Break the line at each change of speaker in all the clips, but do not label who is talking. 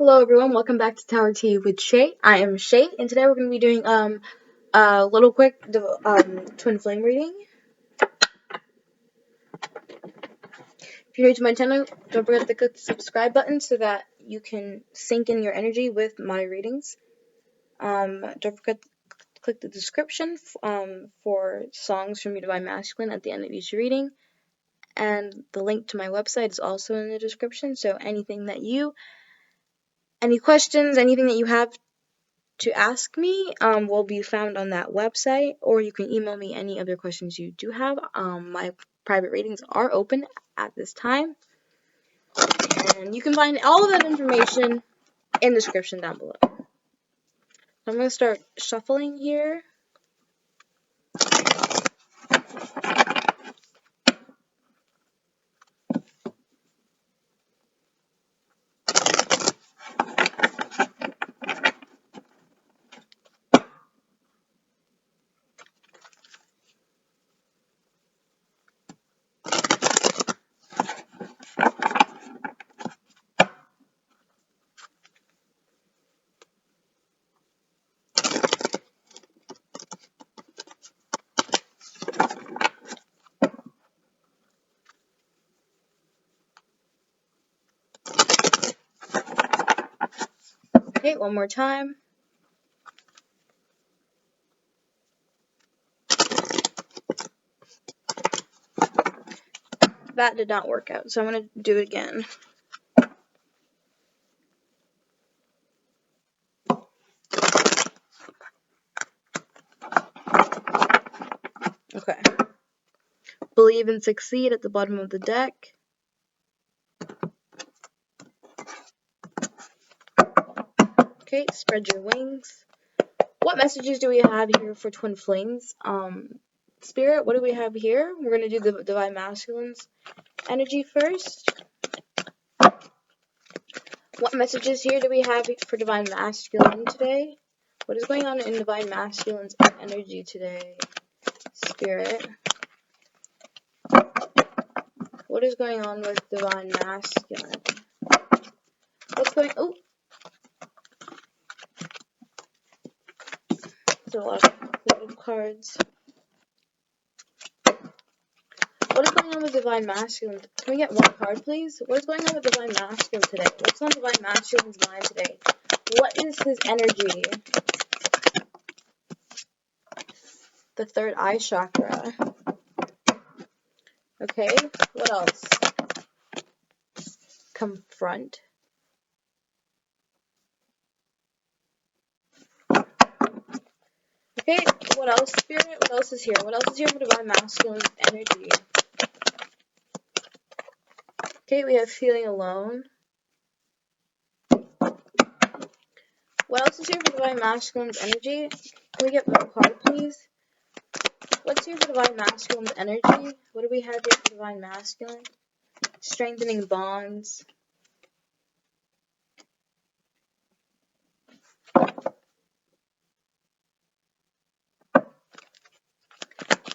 Hello everyone, welcome back to Tower Tea with Shay. I am Shay, and today we're going to be doing a little quick twin flame reading. If you're new to my channel, don't forget to click the subscribe button so that you can sync in your energy with my readings. Don't forget to click the description for songs from your Divine Masculine at the end of each reading, and the link to my website is also in the description. So any questions, anything that you have to ask me will be found on that website, or you can email me any other questions you do have. My private readings are open at this time, and you can find all of that information in the description down below. So I'm going to start shuffling here. Okay, one more time. That did not work out, so I'm going to do it again. Okay. Believe and succeed at the bottom of the deck. Okay, spread your wings. What messages do we have here for twin flames? Spirit, what do we have here? We're going to do the Divine Masculine's energy first. What messages here do we have for Divine Masculine today? What is going on in Divine Masculine's energy today? Spirit. What is going on with Divine Masculine? What's going... Oh! There's a lot of cards. What is going on with Divine Masculine? Can we get one card, please? What is going on with Divine Masculine today? What's on Divine Masculine's mind today? What is his energy? The third eye chakra. Okay, what else? Confront. Okay, what else, Spirit? What else is here? What else is here for Divine Masculine's energy? Okay, we have feeling alone. What else is here for Divine Masculine's energy? Can we get one card, please? What's here for Divine Masculine's energy? What do we have here for Divine Masculine? Strengthening bonds.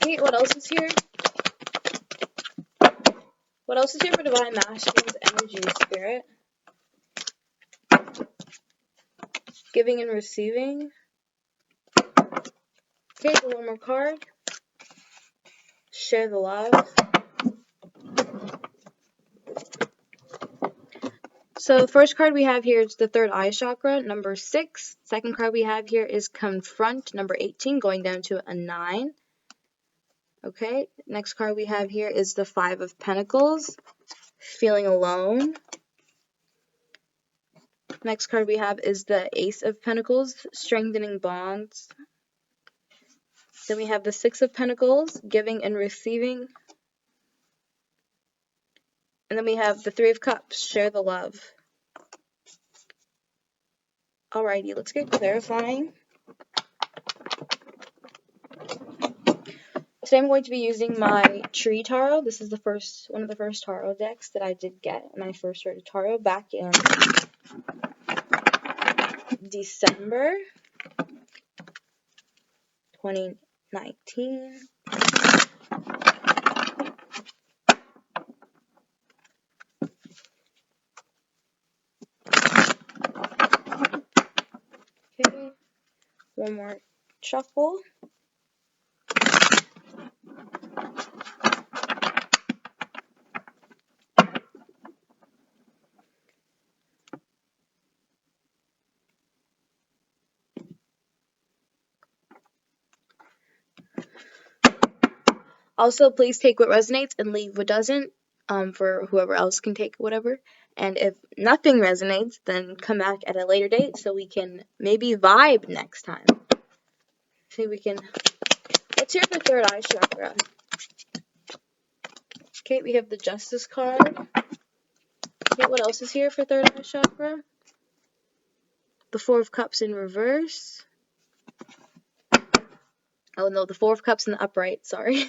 Okay, what else is here? What else is here for Divine Masculine's energy, Spirit? Giving and receiving. Okay, one more card. Share the love. So the first card we have here is the third eye chakra, number 6. Second card we have here is Confront, number 18, going down to a 9. Okay, next card we have here is the 5 of Pentacles, feeling alone. Next card we have is the Ace of Pentacles, strengthening bonds. Then we have the 6 of Pentacles, giving and receiving. And then we have the 3 of Cups, share the love. Alrighty, let's get clarifying. Today I'm going to be using my Tree Tarot. This is one of the first tarot decks that I did get when I first started tarot back in December 2019. one more shuffle. Also, please take what resonates and leave what doesn't, for whoever else can take whatever. And if nothing resonates, then come back at a later date so we can maybe vibe next time. See, we can. Let's hear for third eye chakra. Okay, we have the Justice card. Okay, what else is here for third eye chakra? The Four of Cups in reverse. Oh no, the Four of Cups in the upright, sorry.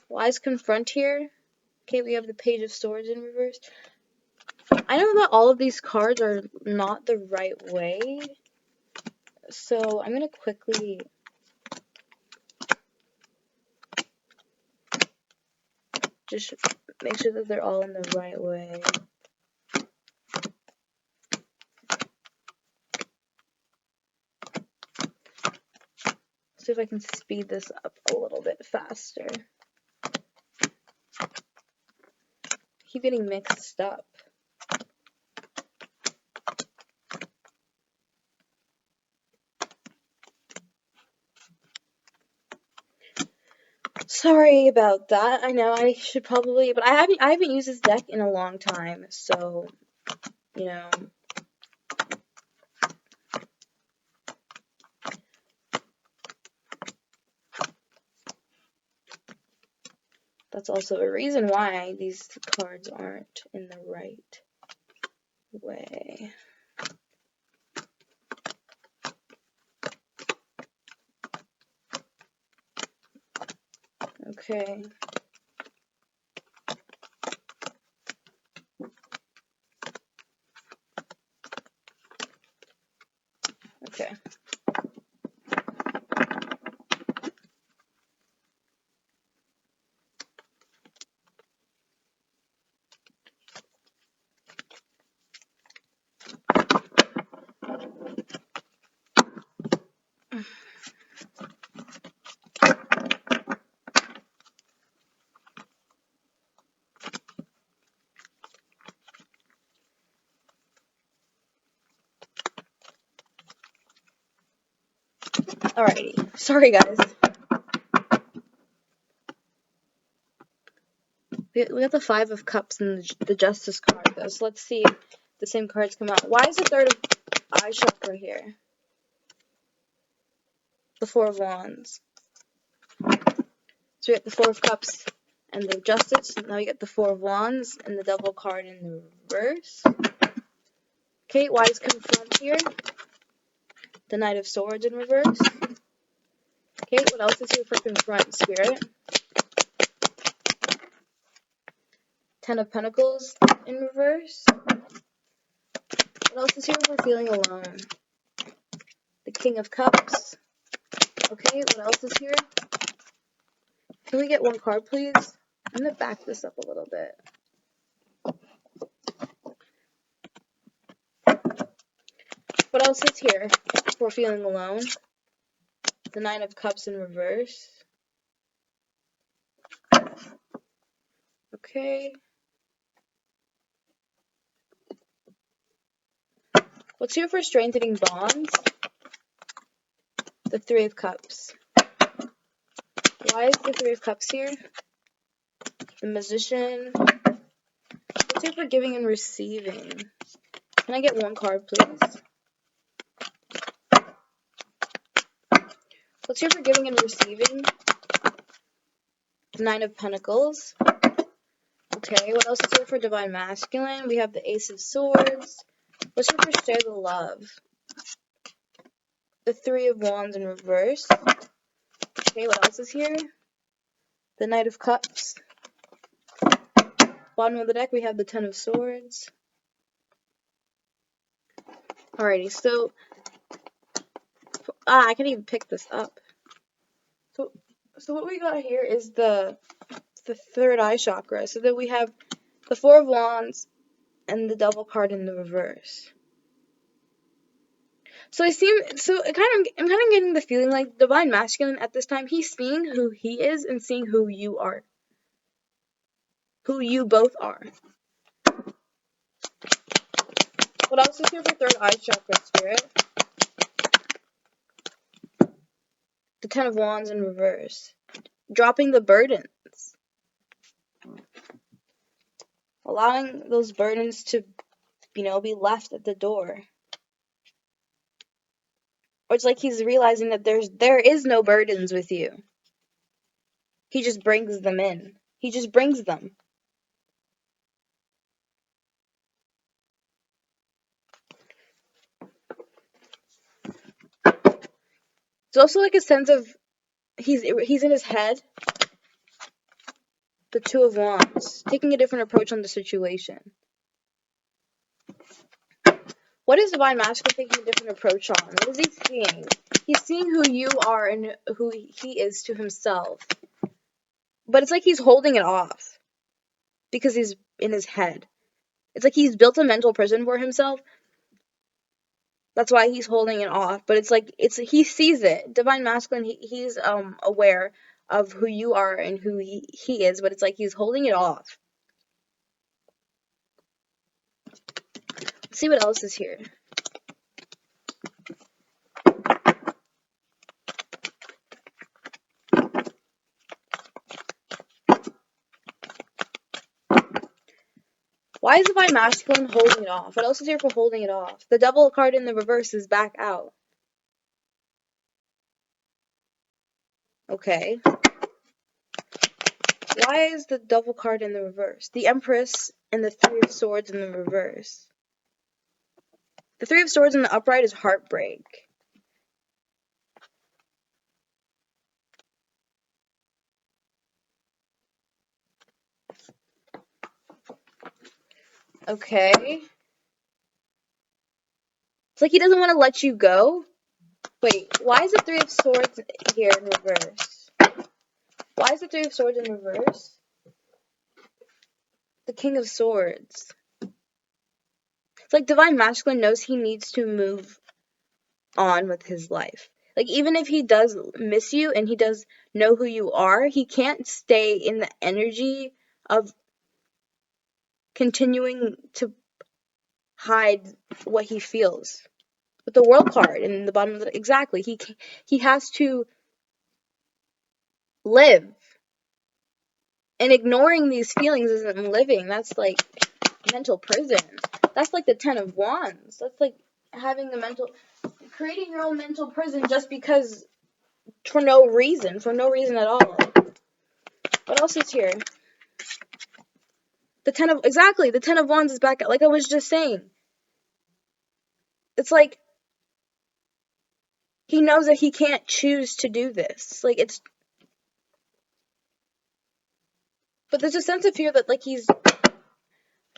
Why is Confront here? Okay, we have the Page of Swords in reverse. I know that all of these cards are not the right way, so I'm going to quickly just make sure that they're all in the right way. See if I can speed this up a little bit faster. I keep getting mixed up. Sorry about that. I know I should probably, but I haven't used this deck in a long time, so you know. That's also a reason why these cards aren't in the right way. Okay. Okay. Alrighty. Sorry, guys. We got the Five of Cups and the Justice card, though, so let's see if the same cards come out. Why is the Third of Eye chakra here? The Four of Wands. So we got the Four of Cups and the Justice. Now we get the Four of Wands and the Devil card in the reverse. Okay, why is Confront here? The Knight of Swords in reverse. Okay, what else is here for Confront, Spirit? Ten of Pentacles in reverse. What else is here for Feeling Alone? The King of Cups. Okay, what else is here? Can we get one card, please? I'm going to back this up a little bit. What else is here for Feeling Alone? The Nine of Cups in reverse. Okay. What's here for Strengthening Bonds? The Three of Cups. Why is the Three of Cups here? The Magician. What's here for Giving and Receiving? Can I get one card, please? What's here for Giving and Receiving? The Nine of Pentacles. Okay, what else is here for Divine Masculine? We have the Ace of Swords. What's here for Share the Love? The Three of Wands in reverse. Okay, what else is here? The Knight of Cups. Bottom of the deck, we have the Ten of Swords. Alrighty, so I can't even pick this up. So what we got here is the third eye chakra. So that we have the Four of Wands and the Devil card in the reverse. So I'm kind of getting the feeling like Divine Masculine at this time, he's seeing who he is and seeing who you are. Who you both are. What else is here for third eye chakra, Spirit? The Ten of Wands in reverse. Dropping the burdens. Allowing those burdens to, be left at the door. Or it's like he's realizing that there is no burdens with you. He just brings them in. He just brings them. It's also like a sense of he's in his head. The Two of Wands, taking a different approach on the situation. What is Divine Masculine taking a different approach on? What is he seeing? He's seeing who you are and who he is to himself. But it's like he's holding it off because he's in his head. It's like he's built a mental prison for himself. That's why he's holding it off. But it's like he sees it. Divine Masculine, he's aware of who you are and who he is, but it's like he's holding it off. Let's see what else is here. Why is Divine Masculine holding it off? What else is here for holding it off? The Devil card in the reverse is back out. Okay. Why is the Devil card in the reverse? The Empress and the Three of Swords in the reverse. The Three of Swords in the upright is heartbreak. Okay. It's like he doesn't want to let you go. Wait, why is the Three of Swords here in reverse? Why is the Three of Swords in reverse? The King of Swords. It's like Divine Masculine knows he needs to move on with his life. Like, even if he does miss you and he does know who you are, he can't stay in the energy of continuing to hide what he feels. With the World card in the bottom of the... Exactly. He has to live. And ignoring these feelings isn't living. That's like mental prison. That's like the Ten of Wands. That's like having creating your own mental prison just because, for no reason at all. What else is here? The Ten of Wands is back, like I was just saying. It's like he knows that he can't choose to do this. But there's a sense of fear that, like,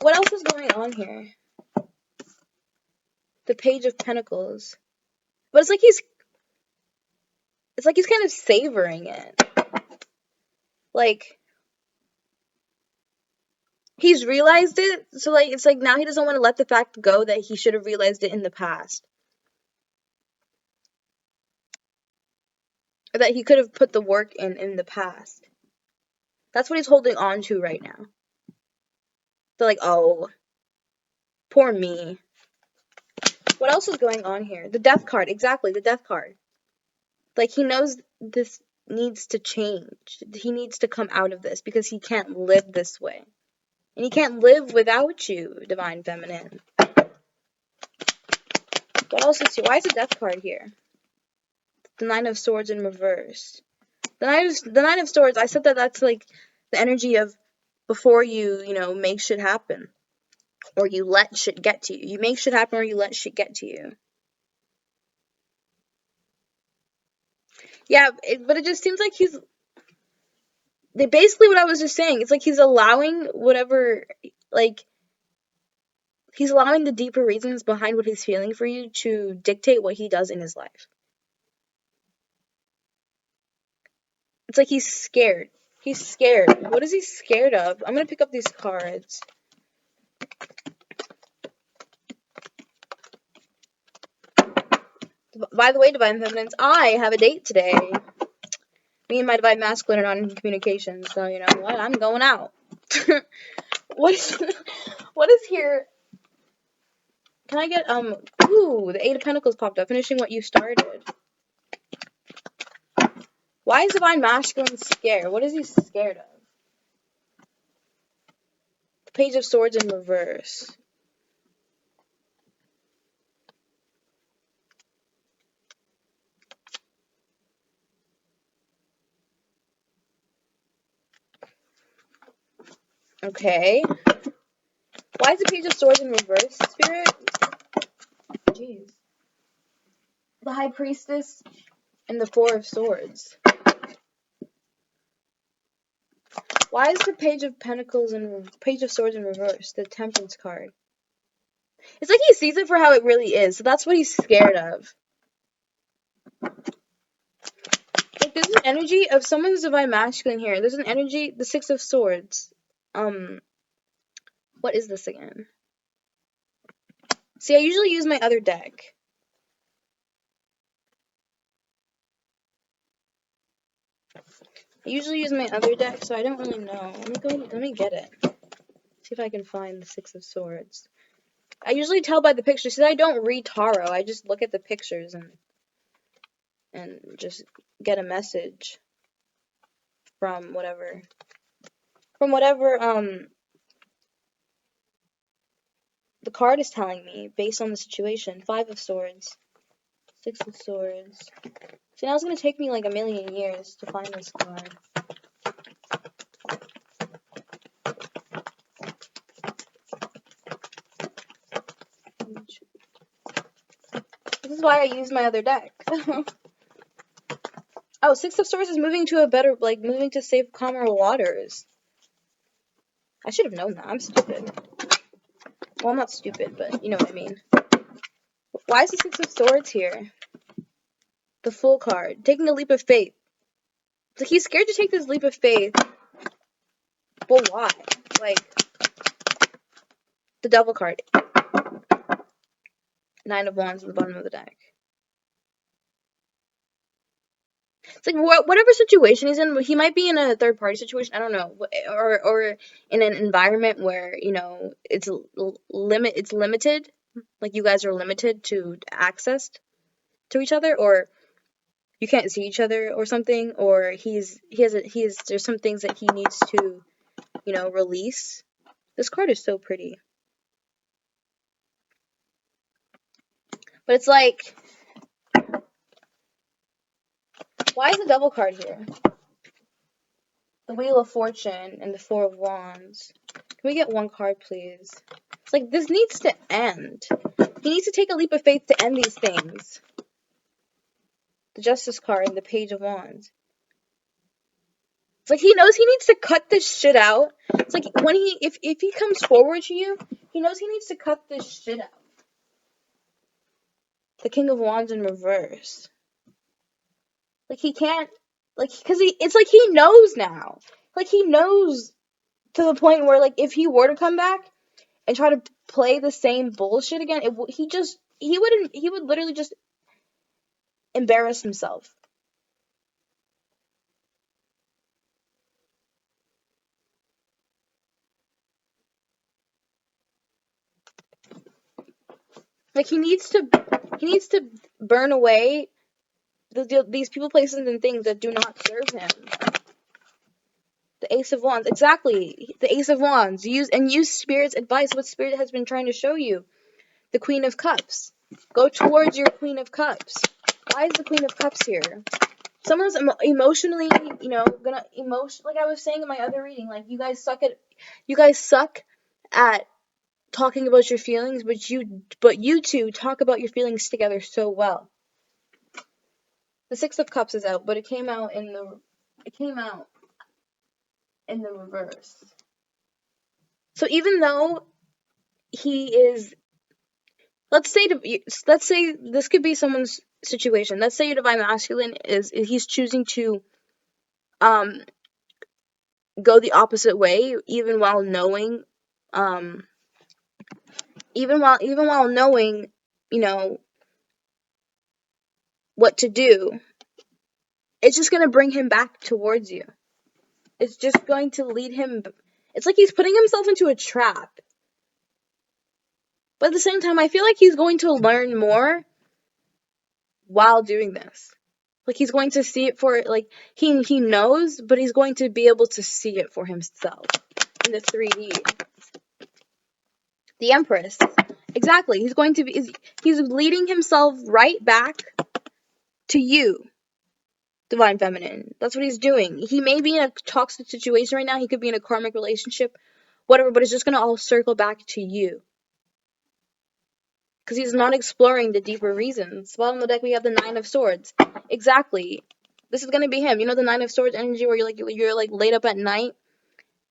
what else is going on here? The Page of Pentacles. But it's like he's kind of savoring it. Like, he's realized it, so, like, it's like now he doesn't want to let the fact go that he should have realized it in the past. Or that he could have put the work in the past. That's what he's holding on to right now. They're like, oh, poor me. What else is going on here? The Death card. Exactly, the Death card. Like, he knows this needs to change. He needs to come out of this because he can't live this way. And he can't live without you, Divine Feminine. What else is here? Why is the Death card here? The Nine of Swords in reverse. The Nine of Swords, I said that's like the energy of before you, make shit happen. Or you let shit get to you. You make shit happen or you let shit get to you. Yeah, but it just seems like basically what I was just saying. It's like he's allowing whatever, like, he's allowing the deeper reasons behind what he's feeling for you to dictate what he does in his life. It's like he's scared. He's scared. What is he scared of? I'm going to pick up these cards. By the way, Divine Feminines, I have a date today. Me and my Divine Masculine are not in communication, so you know what? I'm going out. What is here? Can I get, ooh, the Eight of Pentacles popped up. Finishing what you started. Why is Divine Masculine scared? What is he scared of? The Page of Swords in reverse. Okay. Why is the Page of Swords in reverse, Spirit? Jeez. The High Priestess and the Four of Swords. Why is the Page of Pentacles and Page of Swords in reverse? The Temperance card. It's like he sees it for how it really is, so that's what he's scared of. Like, there's an energy of someone's Divine Masculine here. There's an energy, the Six of Swords. What is this again? See, I usually use my other deck. I usually use my other deck, so I don't really know. Let me get it. See if I can find the Six of Swords. I usually tell by the pictures. See, I don't read tarot. I just look at the pictures and just get a message from whatever the card is telling me based on the situation. Five of Swords, Six of Swords. See, now it's gonna take me like a million years to find this card. This is why I use my other deck. Oh, Six of Swords is moving to a better, like, moving to safe, calmer waters. I should have known that. I'm stupid. Well, I'm not stupid, but you know what I mean. Why is the Six of Swords here? The Fool card. Taking a leap of faith. It's like he's scared to take this leap of faith. But why? Like, the Devil card. Nine of Wands at the bottom of the deck. It's like whatever situation he's in, he might be in a third party situation. I don't know, or in an environment where you know it's limited, like you guys are limited to access to each other, or you can't see each other, or something, or there's some things that he needs to, you know, release. This card is so pretty, but it's like, why is the Devil card here? The Wheel of Fortune and the Four of Wands. Can we get one card, please? It's like, this needs to end. He needs to take a leap of faith to end these things. The Justice card and the Page of Wands. It's like he knows he needs to cut this shit out. It's like when if he comes forward to you, he knows he needs to cut this shit out. The King of Wands in reverse. Like he can't, like, because it's like he knows now. Like he knows to the point where, like, if he were to come back and try to play the same bullshit again, he would literally just embarrass himself. Like he needs to burn away these people, places, and things that do not serve him. The Ace of Wands, exactly. The Ace of Wands. Use Spirit's advice. What Spirit has been trying to show you. The Queen of Cups. Go towards your Queen of Cups. Why is the Queen of Cups here? Someone's emotionally, you know, like I was saying in my other reading, like you guys suck at talking about your feelings, but you two talk about your feelings together so well. The Six of Cups is out, but it came out in the reverse. So even though he is, let's say this could be someone's situation. Let's say your Divine Masculine he's choosing to go the opposite way, even while knowing, even while knowing, you know, what to do, it's just going to bring him back towards you. It's just going to lead him. It's like he's putting himself into a trap. But at the same time, I feel like he's going to learn more while doing this. Like, he's going to see it for, like, he knows, but he's going to be able to see it for himself in the 3D. The Empress. Exactly. He's leading himself right back to you, Divine Feminine. That's what he's doing. He may be in a toxic situation right now. He could be in a karmic relationship, whatever, but it's just going to all circle back to you. Because he's not exploring the deeper reasons. Bottom of the deck, we have the Nine of Swords. Exactly. This is going to be him. You know the Nine of Swords energy where you're laid up at night?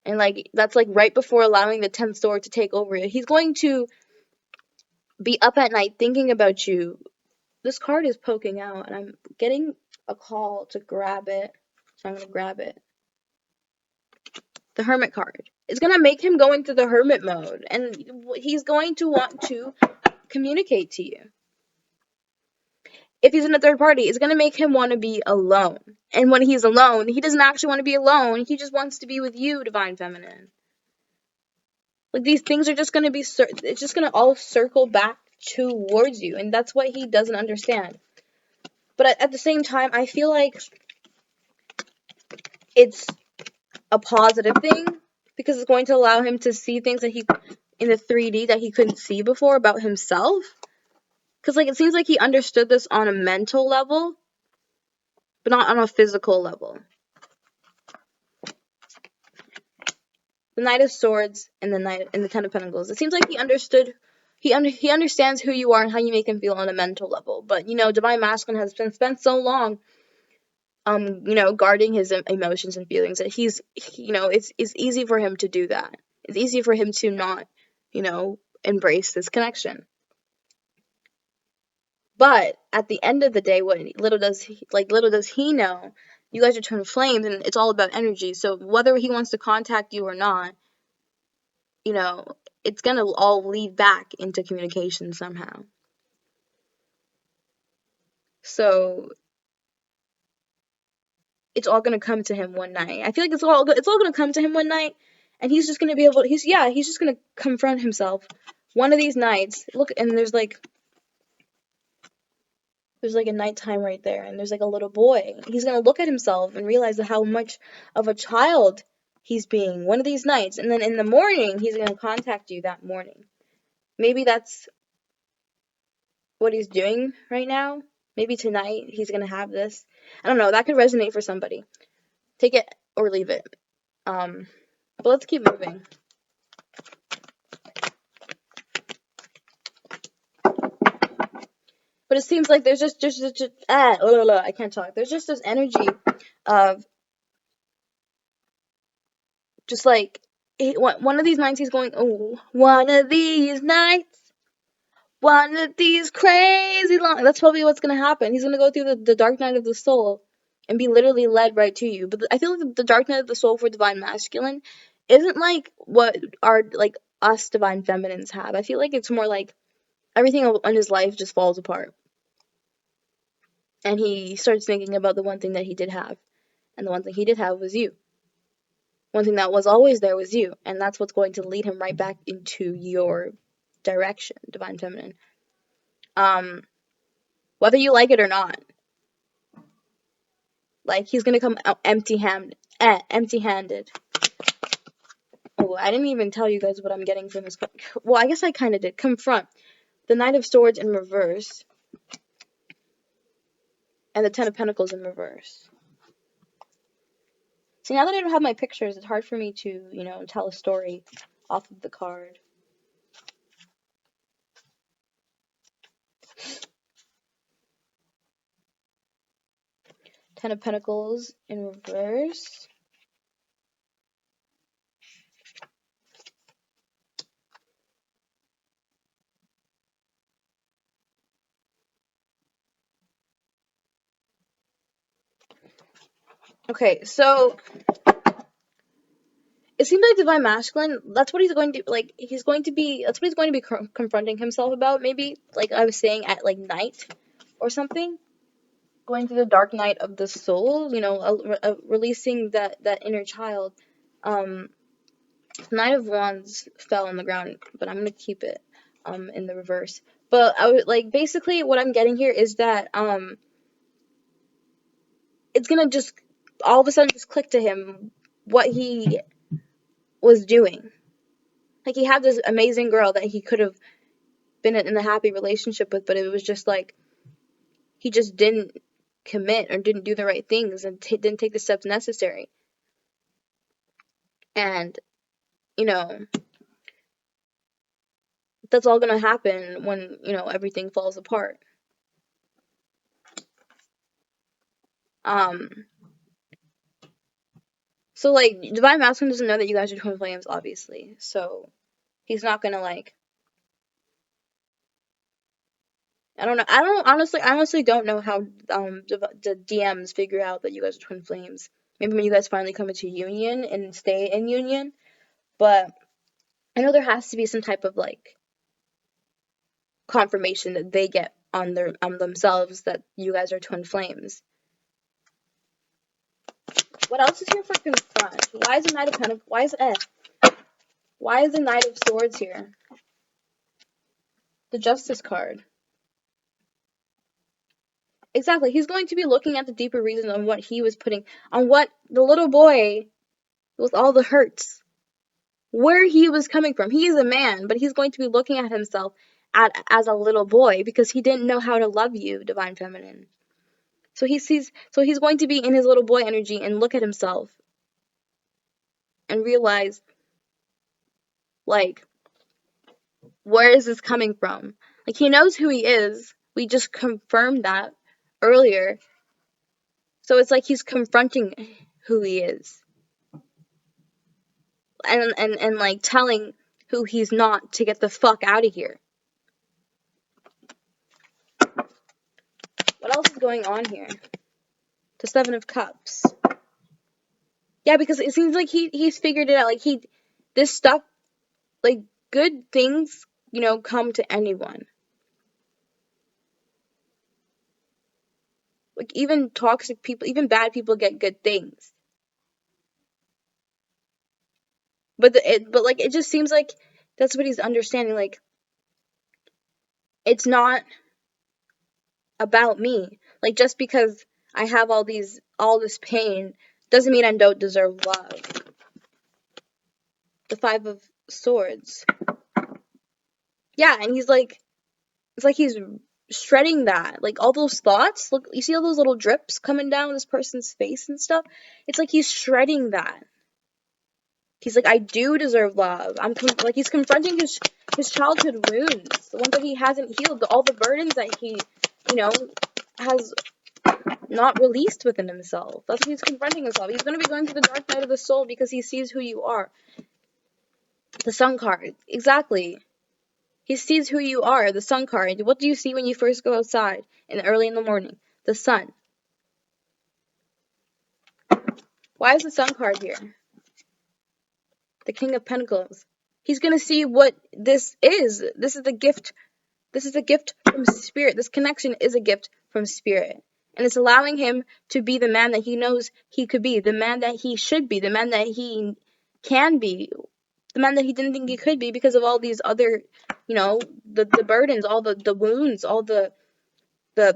And, like, that's, like, right before allowing the 10th sword to take over you. He's going to be up at night thinking about you. This card is poking out, and I'm getting a call to grab it. So I'm going to grab it. The Hermit card. It's going to make him go into the hermit mode. And he's going to want to communicate to you. If he's in a third party, it's going to make him want to be alone. And when he's alone, he doesn't actually want to be alone. He just wants to be with you, Divine Feminine. Like, these things are just going to be, it's just going to all circle back towards you. And that's what he doesn't understand. But at the same time, I feel like it's a positive thing. Because it's going to allow him to see things that in the 3D that he couldn't see before about himself. Because, like, it seems like he understood this on a mental level, but not on a physical level. The Knight of Swords and the Ten of Pentacles. It seems like he understood. He understands who you are and how you make him feel on a mental level. But, you know, Divine Masculine has been spent so long, you know, guarding his emotions and feelings that it's easy for him to do that. It's easy for him to not, you know, embrace this connection. But at the end of the day, little does he know, you guys are twin flames, and it's all about energy. So whether he wants to contact you or not, you know, it's gonna all lead back into communication somehow. So it's all gonna come to him one night. I feel like it's all gonna come to him one night, and he's just gonna be able. He's just gonna confront himself one of these nights. Look, and there's like a nighttime right there, and there's like a little boy. He's gonna look at himself and realize how much of a child he's being one of these nights, and then in the morning he's gonna contact you that morning. Maybe that's what he's doing right now. Maybe tonight he's gonna have this. I don't know. That could resonate for somebody. Take it or leave it. But let's keep moving. But it seems like there's just I can't talk. There's just this energy of just like one of these nights he's going, oh, one of these nights, one of these crazy long. That's probably what's gonna happen. He's gonna go through the dark night of the soul and be literally led right to you. But I feel like the dark night of the soul for Divine Masculine isn't like what our like us Divine Feminines have. I feel like it's more like everything in his life just falls apart. And he starts thinking about the one thing that he did have. And the one thing he did have was you. One thing that was always there was you. And that's what's going to lead him right back into your direction, Divine Feminine. Whether you like it or not. Like, he's gonna come out empty-handed. Oh, I didn't even tell you guys what I'm getting from this card. Well, I guess I kind of did. Confront. The Knight of Swords in reverse. And the Ten of Pentacles in reverse. See, now that I don't have my pictures, it's hard for me to, you know, tell a story off of the card. Ten of Pentacles in reverse. Okay, so it seems like Divine Masculine, that's what he's going to, like, that's what he's going to be confronting himself about, maybe, like I was saying, at, like, night or something. going through the dark night of the soul, releasing that inner child. Knight of Wands fell on the ground, but I'm gonna keep it in the reverse. But I would basically what I'm getting here is that it's gonna just all of a sudden just click to him what he was doing. Like, he had this amazing girl that he could have been in a happy relationship with, but it was just like he just didn't commit or didn't do the right things and didn't take the steps necessary. And that's all gonna happen when everything falls apart. So Divine Masculine doesn't know that you guys are twin flames, obviously. So he's not gonna I don't know. I honestly don't know how the DMs figure out that you guys are twin flames. Maybe when you guys finally come into union and stay in union, but I know there has to be some type of confirmation that they get on themselves that you guys are twin flames. What else is here for confront? Why is the Knight of Pentacles? Why is the Knight of Swords here? The Justice card. Exactly. He's going to be looking at the deeper reason on what he was putting, on what the little boy with all the hurts, where he was coming from. He is a man, but he's going to be looking at himself as a little boy because he didn't know how to love you, Divine Feminine. So he's going to be in his little boy energy and look at himself and realize, where is this coming from? He knows who he is. We just confirmed that earlier. So it's he's confronting who he is. And telling who he's not to get the fuck out of here. What else is going on here? The Seven of Cups. Yeah, because it seems like he's figured it out. This stuff, good things, come to anyone. Even toxic people, even bad people get good things. But it just seems like that's what he's understanding. It's not about me. Just because I have all this pain doesn't mean I don't deserve love. The Five of Swords. Yeah, and he's it's he's shredding that. All those thoughts, look, you see all those little drips coming down this person's face and stuff? It's he's shredding that. He's I do deserve love. He's confronting his childhood wounds, the ones that he hasn't healed, all the burdens that he, has not released within himself. That's what he's confronting himself. He's going to be going through the dark night of the soul because he sees who you are. The Sun card. Exactly. He sees who you are. The Sun card. What do you see when you first go outside early in the morning? The sun. Why is the Sun card here? The King of Pentacles. He's going to see what this is. This is the gift. This is a gift from Spirit. This connection is a gift from Spirit. And it's allowing him to be the man that he knows he could be, the man that he should be, the man that he can be, the man that he didn't think he could be because of all these other, the burdens, all the wounds, all the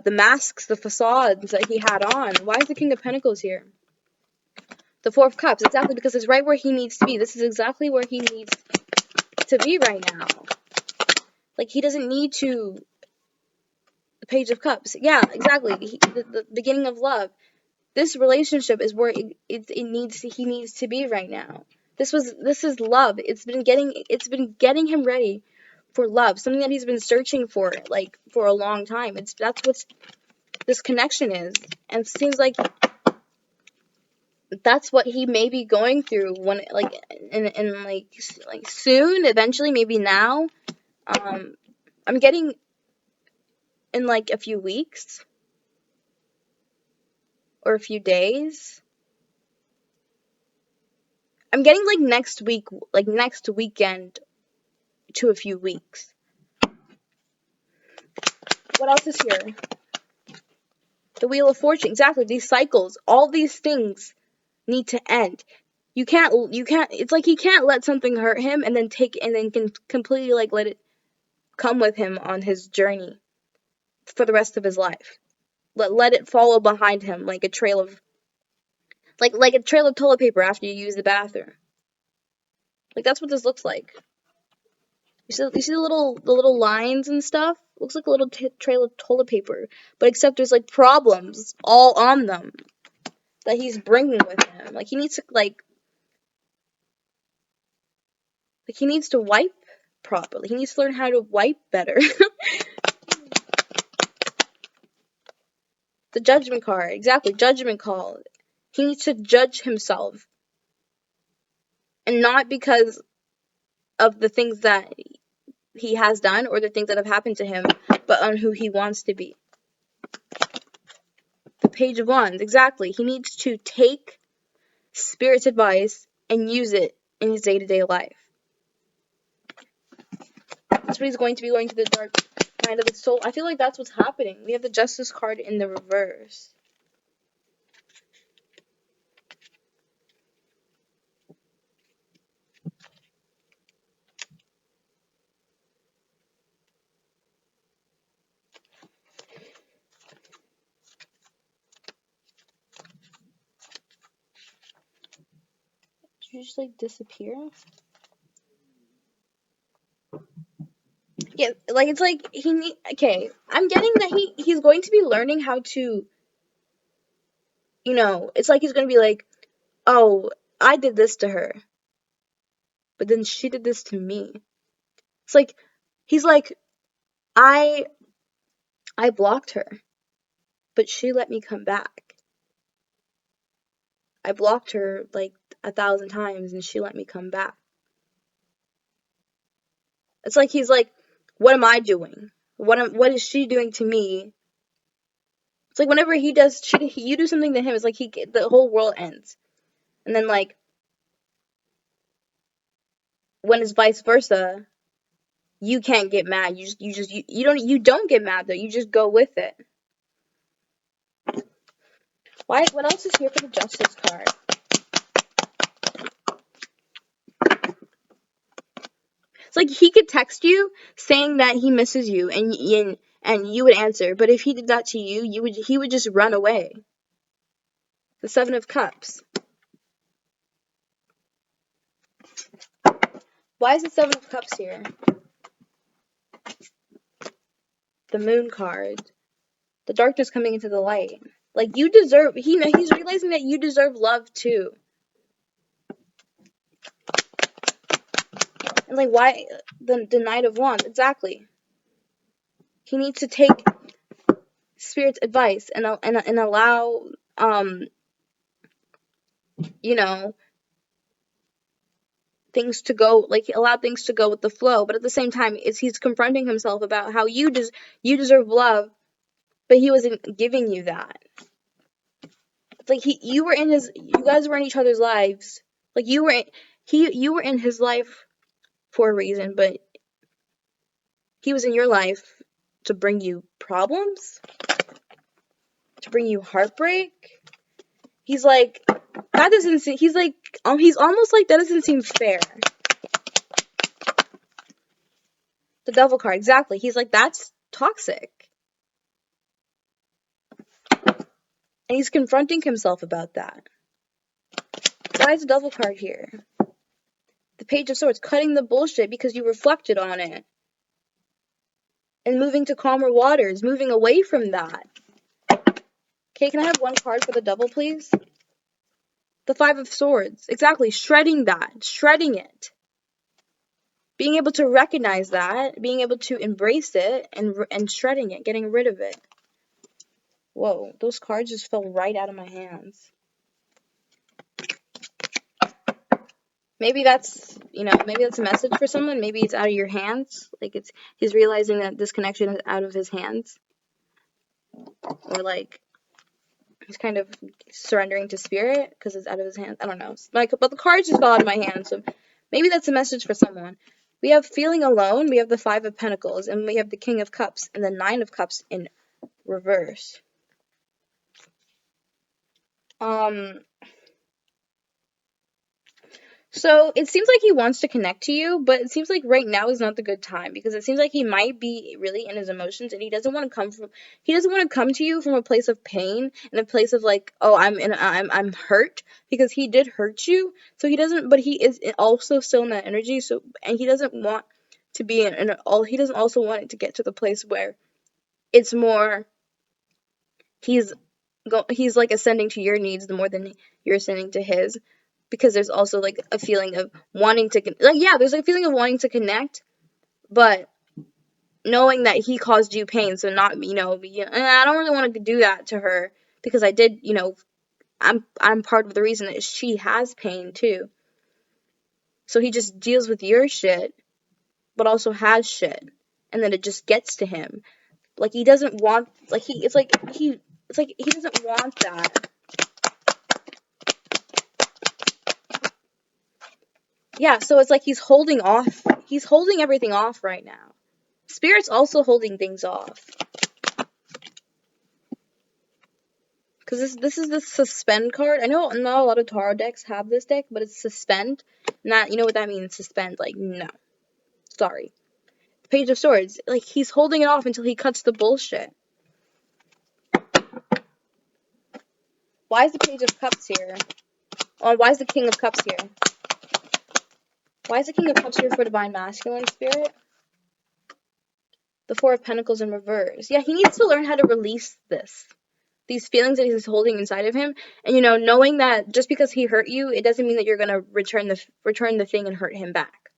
masks, the facades that he had on. Why is the King of Pentacles here? The Four of Cups. Exactly, because it's right where he needs to be. This is exactly where he needs to be right now. He doesn't need to... The Page of Cups. Yeah, exactly. The beginning of love. This relationship is where he needs to be right now. This is love. It's been getting him ready for love. Something that he's been searching for for a long time. That's what this connection is. And it seems like that's what he may be going through when in soon, eventually, maybe now. I'm getting in a few weeks or a few days. I'm getting next week, next weekend to a few weeks. What else is here? The Wheel of Fortune, exactly. These cycles, all these things need to end. You can't, it's like he can't let something hurt him and then can completely, like, let it come with him on his journey for the rest of his life. Let it follow behind him like a trail of, like a trail of toilet paper after you use the bathroom. Like, that's what this looks like. You see the little lines and stuff? Looks like a little trail of toilet paper, but except there's, like, problems all on them that he's bringing with him. Like, he needs to, he needs to wipe properly. He needs to learn how to wipe better. The Judgment card, exactly, Judgment call. He needs to judge himself, and not because of the things that he has done or the things that have happened to him, but on who he wants to be. The Page of Wands, exactly. He needs to take Spirit's advice and use it in his day-to-day life. That's what he's going to be going to the dark night of the soul. I feel like that's what's happening. We have the Justice card in the reverse. Did you just, like, disappear? Yeah, like, it's like okay, I'm getting that he's going to be learning how to, it's like he's going to be like, oh, I did this to her, but then she did this to me. It's like, he's like, I blocked her, but she let me come back. I blocked her, like, 1,000 times, and she let me come back. It's like he's like, what am I doing? What is she doing to me? It's like whenever you do something to him, it's like the whole world ends. And then, like, when it's vice versa, you can't get mad. You don't get mad though. You just go with it. Why? What else is here for the Justice card? It's like he could text you saying that he misses you, and you would answer. But if he did that to you, he would just run away. The Seven of Cups. Why is the Seven of Cups here? The Moon card. The darkness coming into the light. Like, you deserve, he's realizing that you deserve love too. And, like, why the Knight of Wands? Exactly. He needs to take Spirit's advice and allow, things to go, like, allow things to go with the flow. But at the same time, he's confronting himself about how you deserve love, but he wasn't giving you that. It's like you guys were in each other's lives. Like, you were in his life for a reason, but he was in your life to bring you problems, to bring you heartbreak. He's like, that doesn't seem, he's like, he's almost like, that doesn't seem fair. The Devil card, exactly. He's like, that's toxic. And he's confronting himself about that. Why is the Devil card here? The Page of Swords, cutting the bullshit because you reflected on it. And moving to calmer waters, moving away from that. Okay, can I have one card for the Devil, please? The Five of Swords. Exactly, shredding it. Being able to recognize that, being able to embrace it, and shredding it, getting rid of it. Whoa, those cards just fell right out of my hands. Maybe that's a message for someone. Maybe it's out of your hands. Like, he's realizing that this connection is out of his hands. Or, like, he's kind of surrendering to Spirit because it's out of his hands. I don't know. Like, but the cards just fell out of my hands, so maybe that's a message for someone. We have feeling alone. We have the Five of Pentacles, and we have the King of Cups and the Nine of Cups in reverse. So it seems like he wants to connect to you, but it seems like right now is not the good time because it seems like he might be really in his emotions and he doesn't want to come to you from a place of pain and a place of like, oh, I'm hurt because he did hurt you. So he doesn't, but he is also still in that energy. So, and he doesn't want to be he doesn't also want it to get to the place where it's more, he's he's like ascending to your needs the more than you're ascending to his, because there's also like a feeling of wanting to there's a feeling of wanting to connect, but knowing that he caused you pain, so not I don't really want to do that to her because I did, I'm part of the reason that she has pain too. So he just deals with your shit but also has shit, and then it just gets to him. Like he doesn't want, like he doesn't want that. Yeah, so it's like he's holding off. He's holding everything off right now. Spirit's also holding things off. Because this is the suspend card. I know not a lot of tarot decks have this deck, but it's suspend. Not, you know what that means, suspend. Like, no. Sorry. Page of Swords. Like, he's holding it off until he cuts the bullshit. Why is the Page of Cups here? Oh, why is the King of Cups here? Why is the King of Cups here for Divine Masculine Spirit? The Four of Pentacles in reverse. Yeah, he needs to learn how to release these feelings that he's holding inside of him, and knowing that just because he hurt you, it doesn't mean that you're gonna return the thing and hurt him back.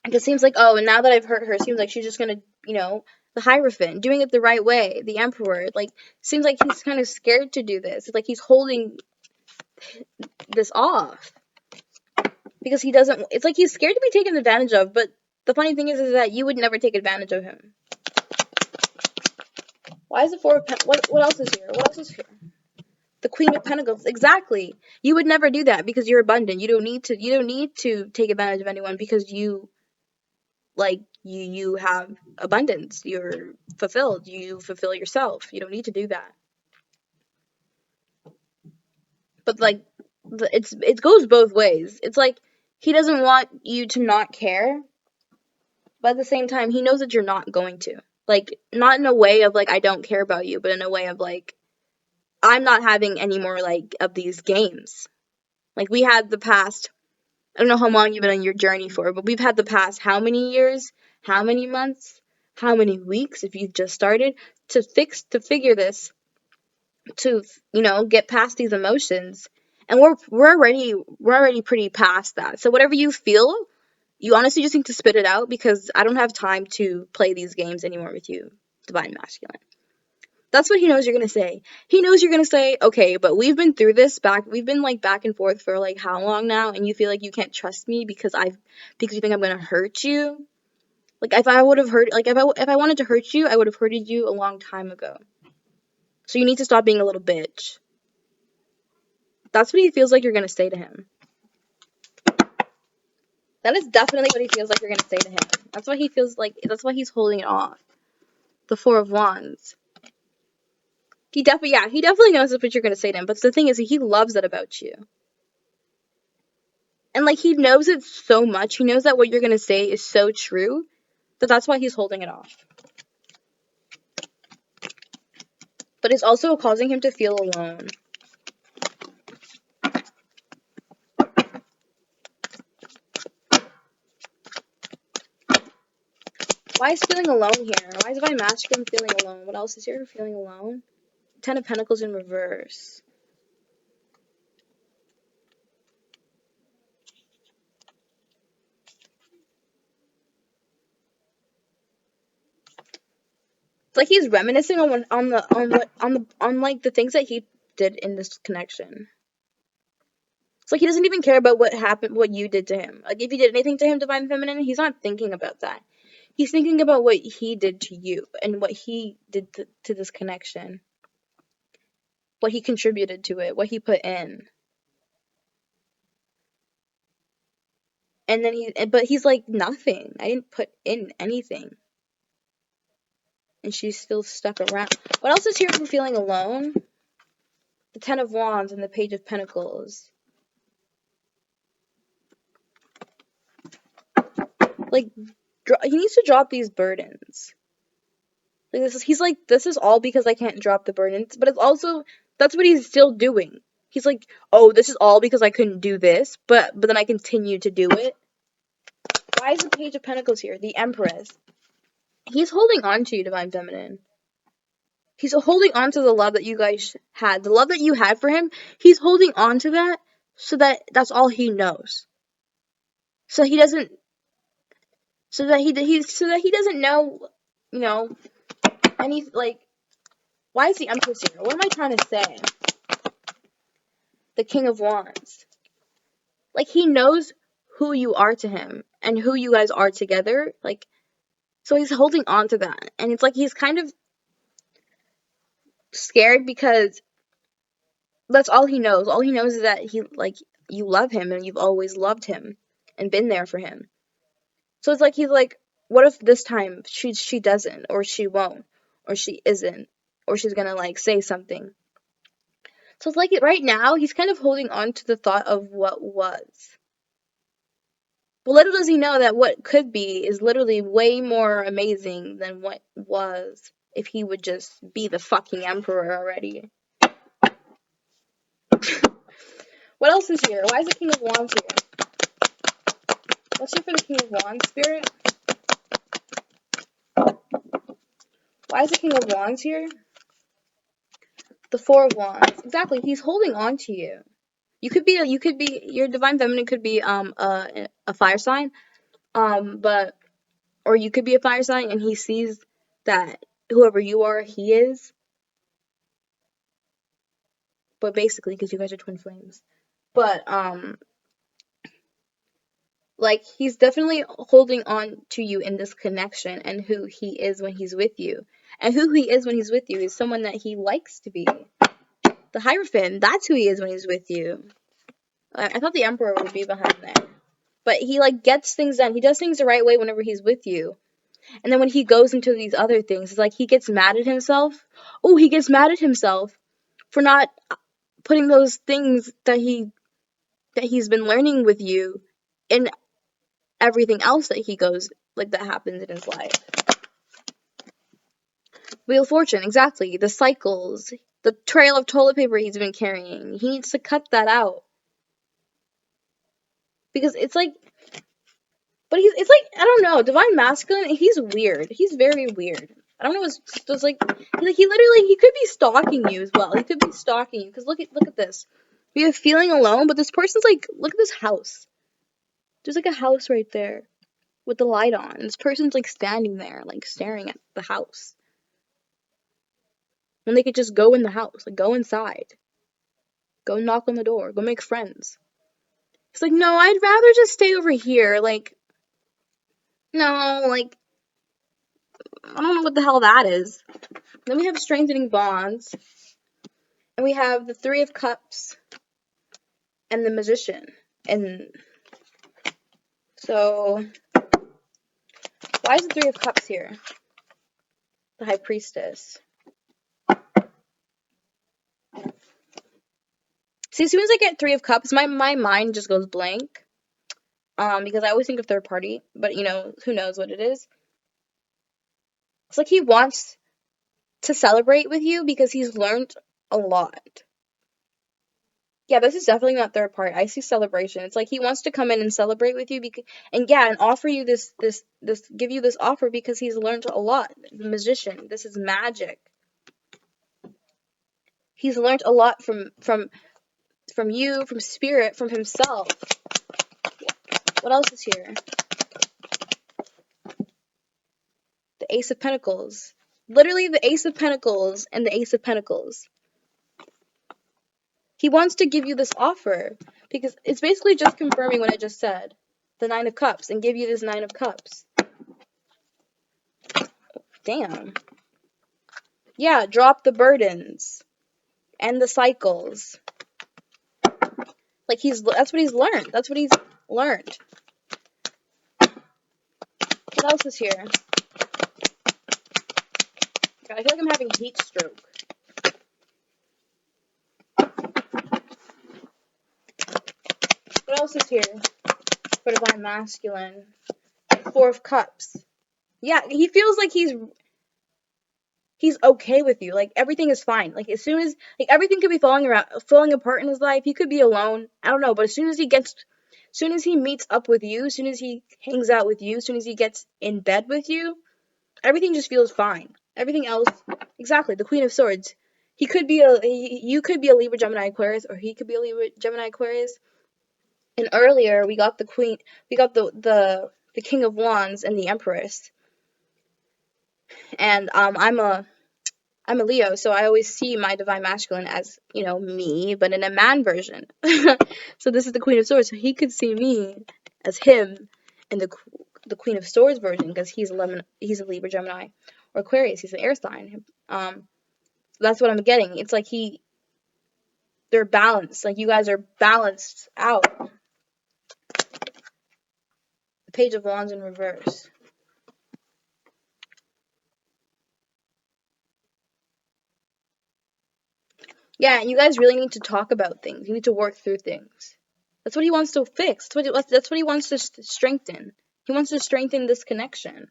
It seems like, oh, and now that I've hurt her, it seems like she's just gonna, the Hierophant, doing it the right way, the Emperor, like, seems like he's kind of scared to do this. It's like he's holding this off because he doesn't. It's like he's scared to be taken advantage of. But the funny thing is that you would never take advantage of him. Why is the Four of Pentacles? What else is here? What else is here? The Queen of Pentacles. Exactly. You would never do that because you're abundant. You don't need to take advantage of anyone because you have abundance. You're fulfilled. You fulfill yourself. You don't need to do that. But like, it goes both ways. It's like he doesn't want you to not care, but at the same time he knows that you're not going to. Like, not in a way of like I don't care about you, but in a way of like I'm not having any more like of these games. Like, we had the past, I don't know how long you've been on your journey for, but we've had the past how many years, how many months, how many weeks, if you've just started, to figure this, to, get past these emotions. And we're already pretty past that. So whatever you feel, you honestly just need to spit it out because I don't have time to play these games anymore with you, Divine Masculine. That's what he knows you're going to say. He knows you're going to say, okay, but we've been through this we've been like back and forth for like how long now, and you feel like you can't trust me because you think I'm going to hurt you. Like, if I would have hurt, like if I wanted to hurt you, I would have hurted you a long time ago. So you need to stop being a little bitch. That's what he feels like you're going to say to him. That is definitely what he feels like you're going to say to him. That's why he feels like, that's why he's holding it off. The Four of Wands. He definitely knows that's what you're going to say to him. But the thing is, he loves that about you. And like, he knows it so much. He knows that what you're going to say is so true that that's why he's holding it off. But it's also causing him to feel alone. Why is feeling alone here? Why is Divine Masculine feeling alone? What else is here? Feeling alone? Ten of Pentacles in reverse. It's like he's reminiscing on like the things that he did in this connection. It's like he doesn't even care about what happened, what you did to him. Like, if you did anything to him, Divine Feminine, he's not thinking about that. He's thinking about what he did to you and what he did to this connection. What he contributed to it, what he put in. And then but he's like, nothing. I didn't put in anything. And she's still stuck around. What else is here for feeling alone? the Ten of Wands and the Page of Pentacles. Like, he needs to drop these burdens. Like, this is all because I can't drop the burdens, but it's also, that's what he's still doing. He's like, oh, this is all because I couldn't do this, but then I continue to do it. Why is the Page of Pentacles here? The Empress. He's holding on to you, Divine Feminine. He's holding on to the love that you guys had. The love that you had for him, he's holding on to that so that that's all he knows. So he doesn't, so that he doesn't know, you know, any, like, why is the Empress here? What am I trying to say? The King of Wands. Like, he knows who you are to him and who you guys are together. Like, so he's holding on to that. And it's like he's kind of scared because that's all he knows. All he knows is that you love him and you've always loved him and been there for him. So it's like he's like, what if this time she doesn't, or she won't, or she isn't, or she's gonna like say something. So it's like right now he's kind of holding on to the thought of what was. But little does he know that what could be is literally way more amazing than what was if he would just be the fucking emperor already. What else is here? Why is the King of Wands here? Let's see for the King of Wands, Spirit. Why is the King of Wands here? The Four of Wands. Exactly, he's holding on to you. Your Divine Feminine could be a fire sign, or you could be a fire sign and he sees that whoever you are, he is. But basically, because you guys are twin flames. But like, he's definitely holding on to you in this connection and who he is when he's with you. And who he is when he's with you is someone that he likes to be. The Hierophant, that's who he is when he's with you. I thought the Emperor would be behind there. But he, like, gets things done. He does things the right way whenever he's with you. And then when he goes into these other things, it's like he gets mad at himself. Oh, he gets mad at himself for not putting those things that he's been learning with you in everything else that he goes, like, that happens in his life. Wheel of Fortune, exactly. The cycles, the trail of toilet paper he's been carrying. He needs to cut that out. Because it's like, but it's like, I don't know, Divine Masculine, he's weird. He's very weird. I don't know, it's like, he literally, he could be stalking you as well. He could be stalking you, because look at this. We have feeling alone, but this person's like, look at this house. There's like a house right there with the light on. And this person's like standing there, like staring at the house. When they could just go in the house, like go inside. Go knock on the door. Go make friends. It's like, no, I'd rather just stay over here. Like, no, like, I don't know what the hell that is. Then we have Strengthening Bonds. And we have the Three of Cups and the Magician. And so, why is the Three of Cups here? The High Priestess. See, as soon as I get Three of Cups, my mind just goes blank. Because I always think of third party, but you know, who knows what it is. It's like he wants to celebrate with you because he's learned a lot. Yeah, this is definitely not third party. I see celebration. It's like he wants to come in and celebrate with you and offer you this give you this offer because he's learned a lot. The Magician. This is magic. He's learned a lot from you, from spirit, from himself. What else is here? The Ace of Pentacles. Literally the Ace of Pentacles and the Ace of Pentacles. He wants to give you this offer because it's basically just confirming what I just said. The Nine of Cups, and give you this Nine of Cups. Damn. Yeah, drop the burdens and the cycles. Like that's what he's learned. That's what he's learned. What else is here? God, I feel like I'm having heat stroke. else is here for Divine Masculine? Four of Cups. Yeah, he feels like he's okay with you. Like, everything is fine. Like, as soon as, like, everything could be falling apart in his life. He could be alone. I don't know. But as soon as he meets up with you, as soon as he hangs out with you, as soon as he gets in bed with you, everything just feels fine. Everything else, exactly. The Queen of Swords. You could be a Libra, Gemini, Aquarius, or he could be a Libra, Gemini, Aquarius. And earlier we got the King of Wands and the Empress. And I'm a Leo, so I always see my Divine Masculine as, me, but in a man version. So this is the Queen of Swords, so he could see me as him in the Queen of Swords version, because he's a Libra, Gemini, or Aquarius. He's an air sign. That's what I'm getting. It's like they're balanced. Like, you guys are balanced out. The Page of Wands in reverse. Yeah, you guys really need to talk about things. You need to work through things. That's what he wants to fix. That's what he wants to strengthen. He wants to strengthen this connection.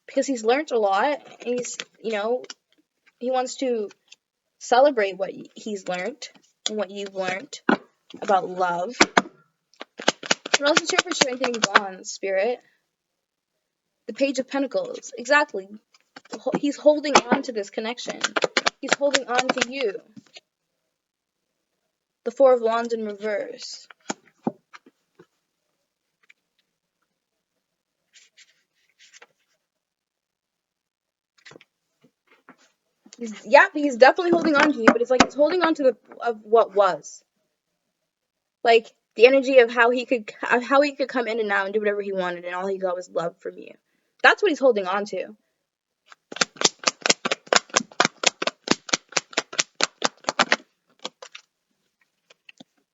Because he's learned a lot. And he wants to celebrate what he's learned and what you've learned about love. What else is here for strengthening bonds, Spirit? The Page of Pentacles. Exactly. He's holding on to this connection. He's holding on to you. The Four of Wands in reverse. He's definitely holding on to you, but it's like he's holding on to of what was. Like, the energy of how he could come in and out and do whatever he wanted, and all he got was love from you. That's what he's holding on to.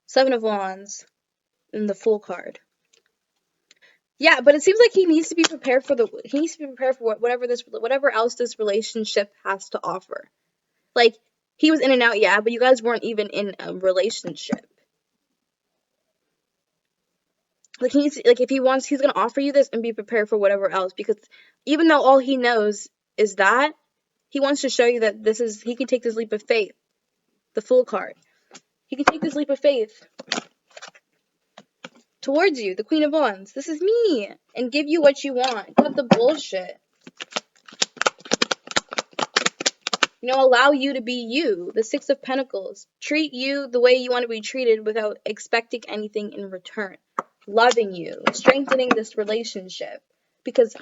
Seven of Wands and the Fool card. Yeah, but it seems like he needs to be prepared for whatever else this relationship has to offer. Like, he was in and out, yeah, but you guys weren't even in a relationship. Like, if he wants, he's gonna offer you this and be prepared for whatever else, because even though all he knows is that, he wants to show you that he can take this leap of faith. The Fool card. He can take this leap of faith towards you, the Queen of Wands. This is me, and give you what you want. Cut the bullshit. Allow you to be you. The Six of Pentacles. Treat you the way you want to be treated without expecting anything in return. Loving you. Strengthening this relationship. Because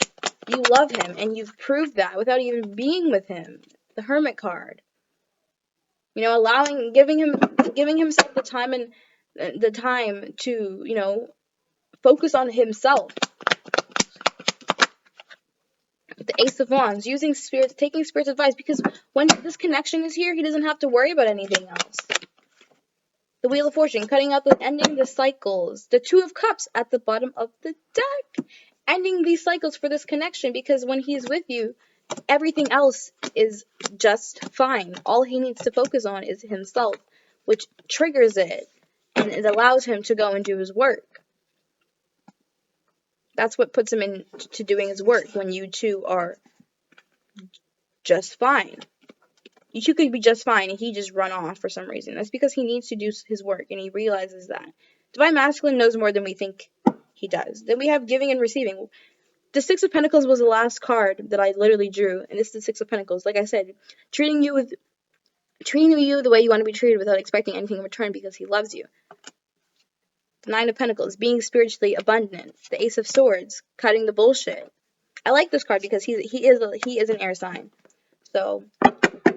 you love him, and you've proved that without even being with him. The Hermit card. Giving himself the time to, focus on himself. The Ace of Wands, taking Spirit's advice, because when this connection is here, he doesn't have to worry about anything else. The Wheel of Fortune, ending the cycles. The Two of Cups at the bottom of the deck, ending these cycles for this connection, because when he's with you, everything else is just fine. All he needs to focus on is himself, which triggers it, and it allows him to go and do his work. That's what puts him into doing his work, when you two are just fine. You two could be just fine, and he just run off for some reason. That's because he needs to do his work, and he realizes that. Divine Masculine knows more than we think he does. Then we have giving and receiving. The Six of Pentacles was the last card that I literally drew, and this is the Six of Pentacles. Like I said, treating you the way you want to be treated without expecting anything in return, because he loves you. The Nine of Pentacles, being spiritually abundant. The Ace of Swords, cutting the bullshit. I like this card because he is an air sign. So,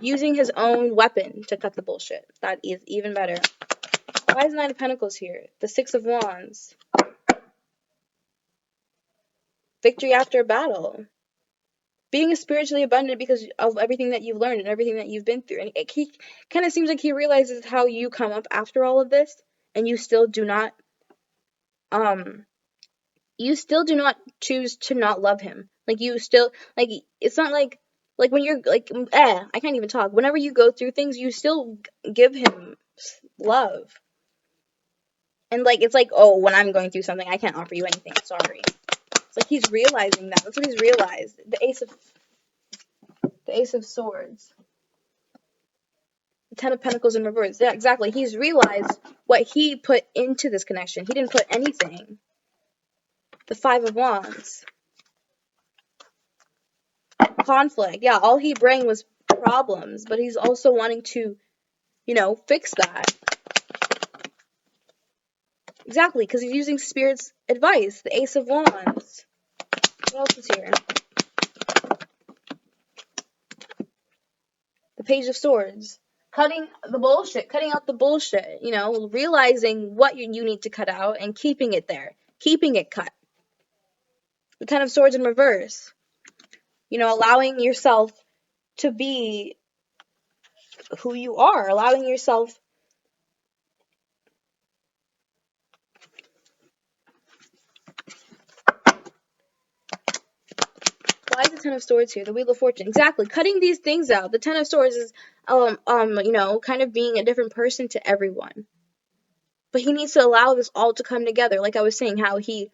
using his own weapon to cut the bullshit. That is even better. Why is Nine of Pentacles here? The Six of Wands. Victory after a battle. Being spiritually abundant because of everything that you've learned and everything that you've been through. And he kind of seems like he realizes how you come up after all of this, and you still do not choose to not love him. Like, you still, like, it's not like when you're, like, I can't even talk. Whenever you go through things, you still give him love. And, like, it's like, oh, when I'm going through something, I can't offer you anything. Sorry. It's like he's realizing that. That's what he's realized. The Ace of Swords. The Ten of Pentacles in reverse. Yeah, exactly. He's realized what he put into this connection. He didn't put anything. The Five of Wands. Conflict. Yeah, all he brought was problems, but he's also wanting to, fix that. Exactly, because he's using Spirit's advice. The Ace of Wands. What else is here? The Page of Swords. Cutting the bullshit. Cutting out the bullshit. Realizing what you need to cut out and keeping it there. Keeping it cut. The Ten of Swords in reverse. Allowing yourself to be who you are. Allowing yourself. Why is the Ten of Swords here? The Wheel of Fortune. Exactly. Cutting these things out. The Ten of Swords is, kind of being a different person to everyone. But he needs to allow this all to come together. Like I was saying, how he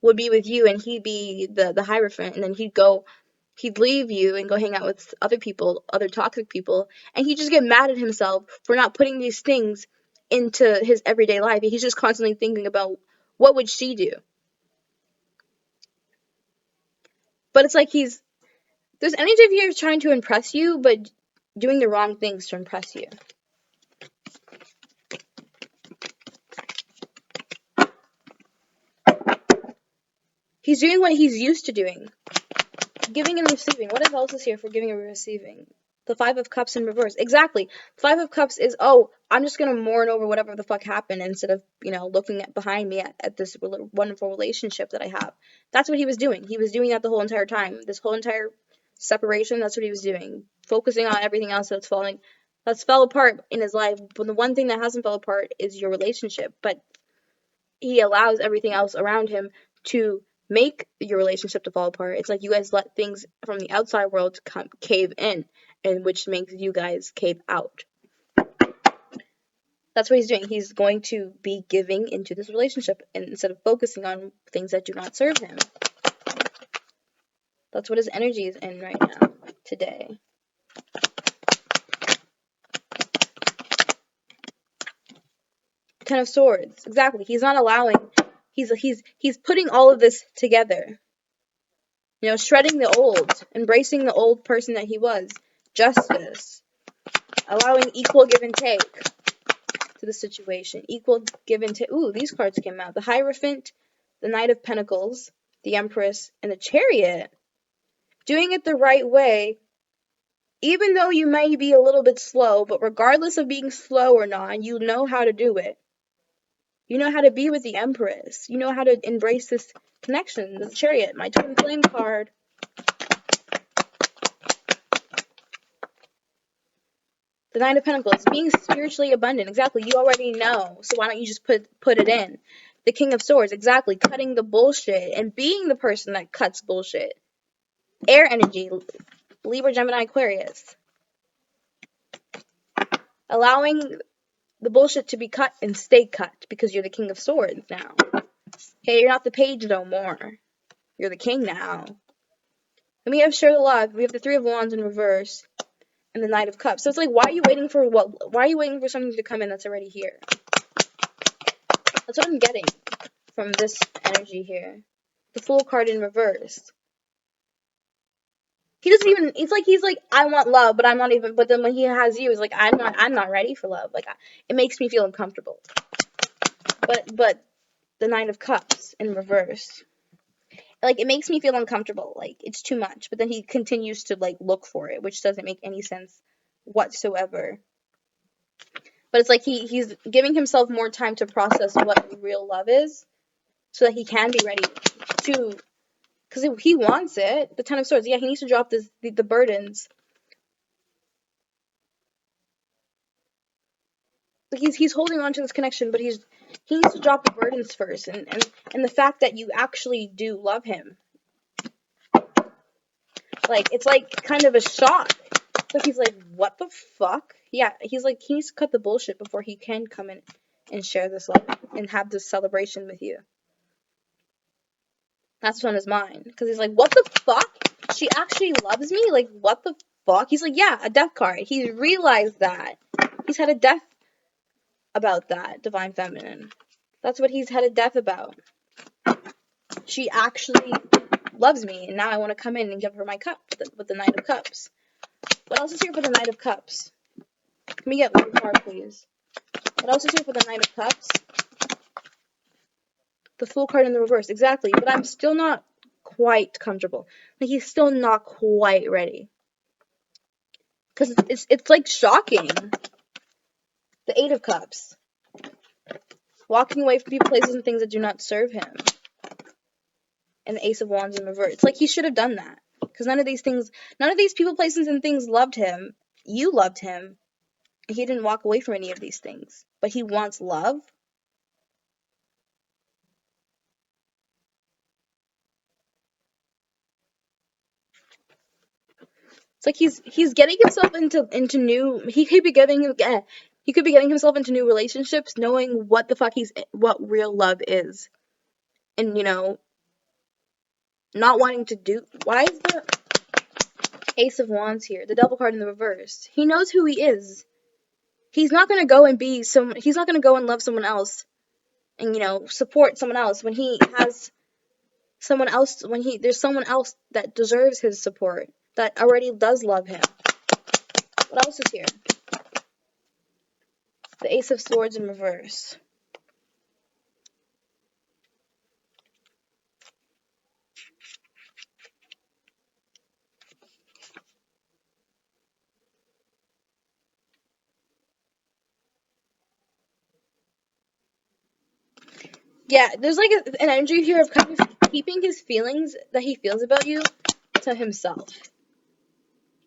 would be with you and he'd be the Hierophant, and then he'd leave you and go hang out with other people, other toxic people, and he'd just get mad at himself for not putting these things into his everyday life. He's just constantly thinking about, what would she do? But it's like there's energy of here trying to impress you, but doing the wrong things to impress you. He's doing what he's used to doing. Giving and receiving. What else is here for giving and receiving? The Five of Cups in reverse. Exactly. Five of Cups is, I'm just going to mourn over whatever the fuck happened instead of, looking behind me at this wonderful relationship that I have. That's what he was doing. He was doing that the whole entire time. This whole entire separation, that's what he was doing. Focusing on everything else that's fell apart in his life. But the one thing that hasn't fell apart is your relationship. But he allows everything else around him to make your relationship to fall apart. It's like you guys let things from the outside world cave in, and which makes you guys cave out. That's what he's doing. He's going to be giving into this relationship instead of focusing on things that do not serve him. That's what his energy is in right now, today. Ten of Swords. Exactly. He's not allowing. He's putting all of this together. Shredding the old, embracing the old person that he was. Justice. Allowing equal give and take to the situation. Equal give and take. Ooh, these cards came out. The Hierophant, the Knight of Pentacles, the Empress, and the Chariot. Doing it the right way, even though you may be a little bit slow, but regardless of being slow or not, you know how to do it. You know how to be with the Empress. You know how to embrace this connection. The Chariot, my twin flame card. The Nine of Pentacles, being spiritually abundant. Exactly, you already know. So why don't you just put it in? The King of Swords, exactly, cutting the bullshit and being the person that cuts bullshit. Air energy, Libra, Gemini, Aquarius. Allowing the bullshit to be cut and stay cut because you're the King of Swords now. Hey, you're not the page no more. You're the king now. And we have Share the Love. We have the Three of Wands in reverse. And the Knight of Cups. So it's like, why are you waiting for something to come in that's already here? That's what I'm getting from this energy here. The Fool card in reverse. He doesn't even, he's like, I want love, but I'm not even, but then when he has you, he's like, I'm not ready for love. Like, it makes me feel uncomfortable. But the Nine of Cups in reverse. Like, it makes me feel uncomfortable. Like, it's too much. But then he continues to, like, look for it, which doesn't make any sense whatsoever. But it's like he's giving himself more time to process what real love is so that he can be ready to, because he wants it. The Ten of Swords. Yeah, he needs to drop the burdens. Like he's holding on to this connection, but he needs to drop the burdens first. And the fact that you actually do love him. Like, it's like kind of a shock. Like, he's like, what the fuck? Yeah, he's like, he needs to cut the bullshit before he can come in and share this love and have this celebration with you. That's on his mind. Because he's like, what the fuck? She actually loves me? Like, what the fuck? He's like, yeah, a death card. He's realized that. He's had a death about that, Divine Feminine. That's what he's had a death about. She actually loves me, and now I want to come in and give her my cup with the Knight of Cups. What else is here for the Knight of Cups? Can we get one card, please? What else is here for the Knight of Cups? The Fool card in the reverse, exactly. But I'm still not quite comfortable. Like, he's still not quite ready. Because it's like shocking. The Eight of Cups. Walking away from people, places, and things that do not serve him. And the Ace of Wands in reverse. It's like he should have done that. Because none of these people, places, and things loved him. You loved him. He didn't walk away from any of these things. But he wants love. It's like he's getting himself into new. He could be getting himself into new relationships, knowing what the fuck what real love is, and not wanting to do. Why is the Ace of Wands here? The Devil card in the reverse. He knows who he is. He's not gonna go and He's not gonna go and love someone else, and support someone else when he has someone else. There's someone else that deserves his support, that already does love him. What else is here? The Ace of Swords in reverse. Yeah, there's like an energy here of kind of keeping his feelings that he feels about you to himself.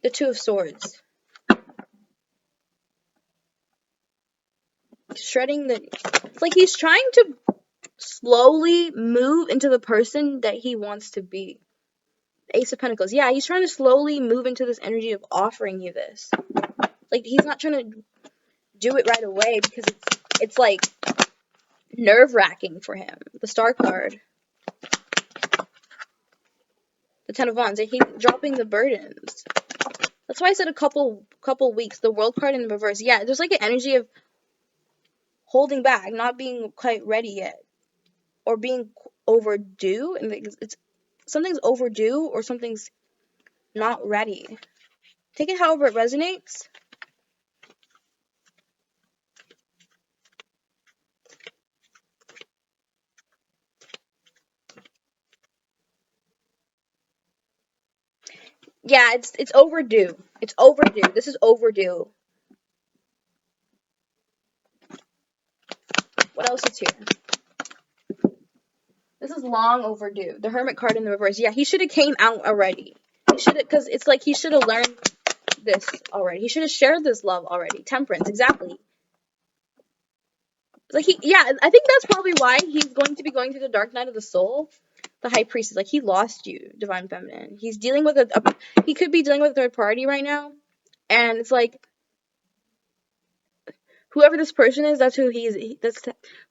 The Two of Swords. It's like he's trying to slowly move into the person that he wants to be. Ace of Pentacles. Yeah, he's trying to slowly move into this energy of offering you this. Like, he's not trying to do it right away because it's like nerve-wracking for him. The Star card. The Ten of Wands. He's dropping the burdens. That's why I said a couple weeks. The World card in the reverse. Yeah, there's like an energy of holding back, not being quite ready yet, or being overdue, and something's overdue or something's not ready. Take it however it resonates. Yeah, it's overdue. It's overdue. This is overdue. What else is here? This is long overdue. The Hermit card in the reverse. Yeah, he should have came out already. He should have, because it's like he should have learned this already. He should have shared this love already. Temperance, exactly. It's like I think that's probably why he's going to be going through the dark night of the soul. The High Priest is like, he lost you, Divine Feminine. He's dealing with he could be dealing with a third party right now, and it's like, whoever this person is, that's who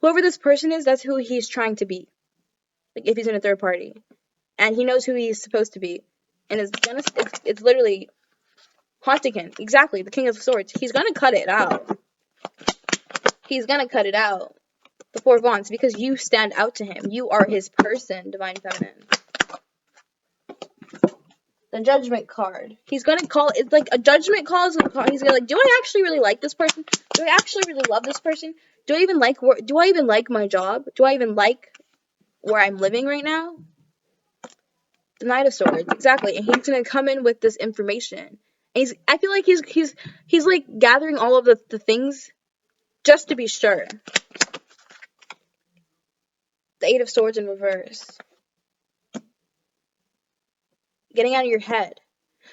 whoever this person is, that's who he's trying to be. Like, if he's in a third party, and he knows who he's supposed to be, and it's literally haunting him. Exactly, the King of Swords. He's gonna cut it out. He's gonna cut it out. The Four of Wands, because you stand out to him. You are his person, Divine Feminine. The Judgment card. He's gonna call it's like a judgment call. He's gonna like, do I actually really like this person? Do I actually really love this person? Do I even like my job? Do I even like where I'm living right now? The Knight of Swords, exactly. And he's gonna come in with this information. And I feel like he's like gathering all of the things just to be sure. The Eight of Swords in reverse. Getting out of your head.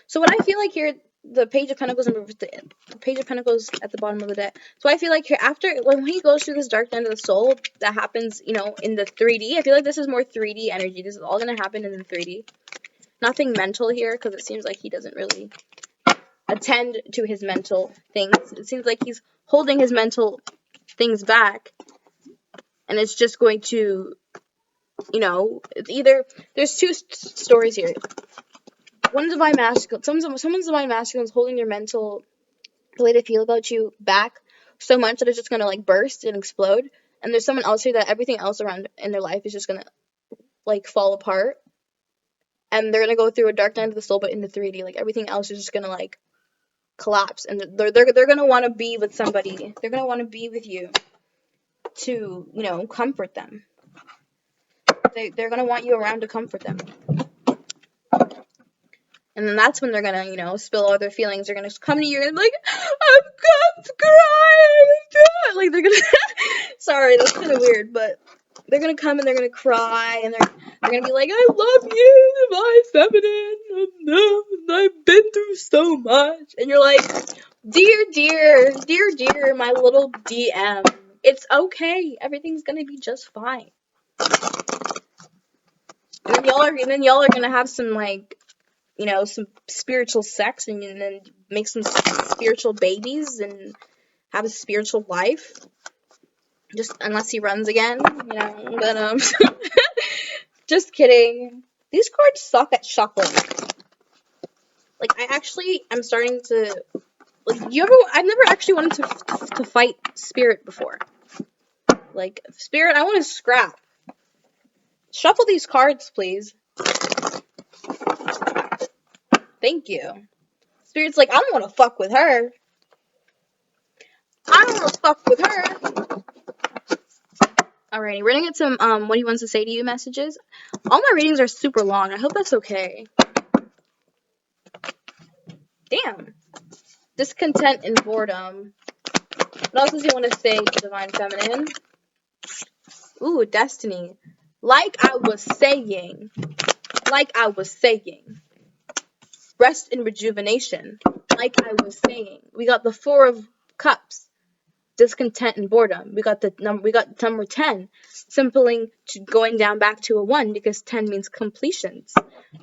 So what I feel like here, the Page of Pentacles and the Page of Pentacles at the bottom of the deck. So I feel like here, when he goes through this dark night of the soul, that happens, in the 3D. I feel like this is more 3D energy. This is all gonna happen in the 3D. Nothing mental here, because it seems like he doesn't really attend to his mental things. It seems like he's holding his mental things back, and it's just going to, it's either, there's two stories here. One divine masculine, someone's divine masculine is holding their mental, the way they feel about you back so much that it's just gonna like burst and explode. And there's someone else here that everything else around in their life is just gonna like fall apart, and they're gonna go through a dark night of the soul, but in the 3D, like everything else is just gonna like collapse, and they're gonna want to be with somebody. They're gonna want to be with you to comfort them. They're gonna want you around to comfort them. And then that's when they're gonna, spill all their feelings. They're gonna come to you and be like, I'm crying. Like, they're gonna, sorry, that's kind of weird, but they're gonna come and they're gonna cry, and they're gonna be like, I love you, my feminine. I've been through so much. And you're like, dear, my little DM, it's okay. Everything's gonna be just fine. And then y'all are gonna have some like, some spiritual sex, and then make some spiritual babies and have a spiritual life. Just unless he runs again, but just kidding. These cards suck at shuffling. Like, I'm starting to, like, I've never actually wanted to fight Spirit before. Like, Spirit, I want to scrap. Shuffle these cards, please. Thank you. Spirit's like, I don't want to fuck with her. I don't want to fuck with her. Alrighty, we're gonna get some, what he wants to say to you messages. All my readings are super long. I hope that's okay. Damn. Discontent and boredom. What else does he want to say to Divine Feminine? Ooh, Destiny. Like I was saying. Rest and rejuvenation. Like I was saying. We got the 4 of Cups. Discontent and boredom. We got number 10. Simpling to going down back to a 1 because 10 means completions.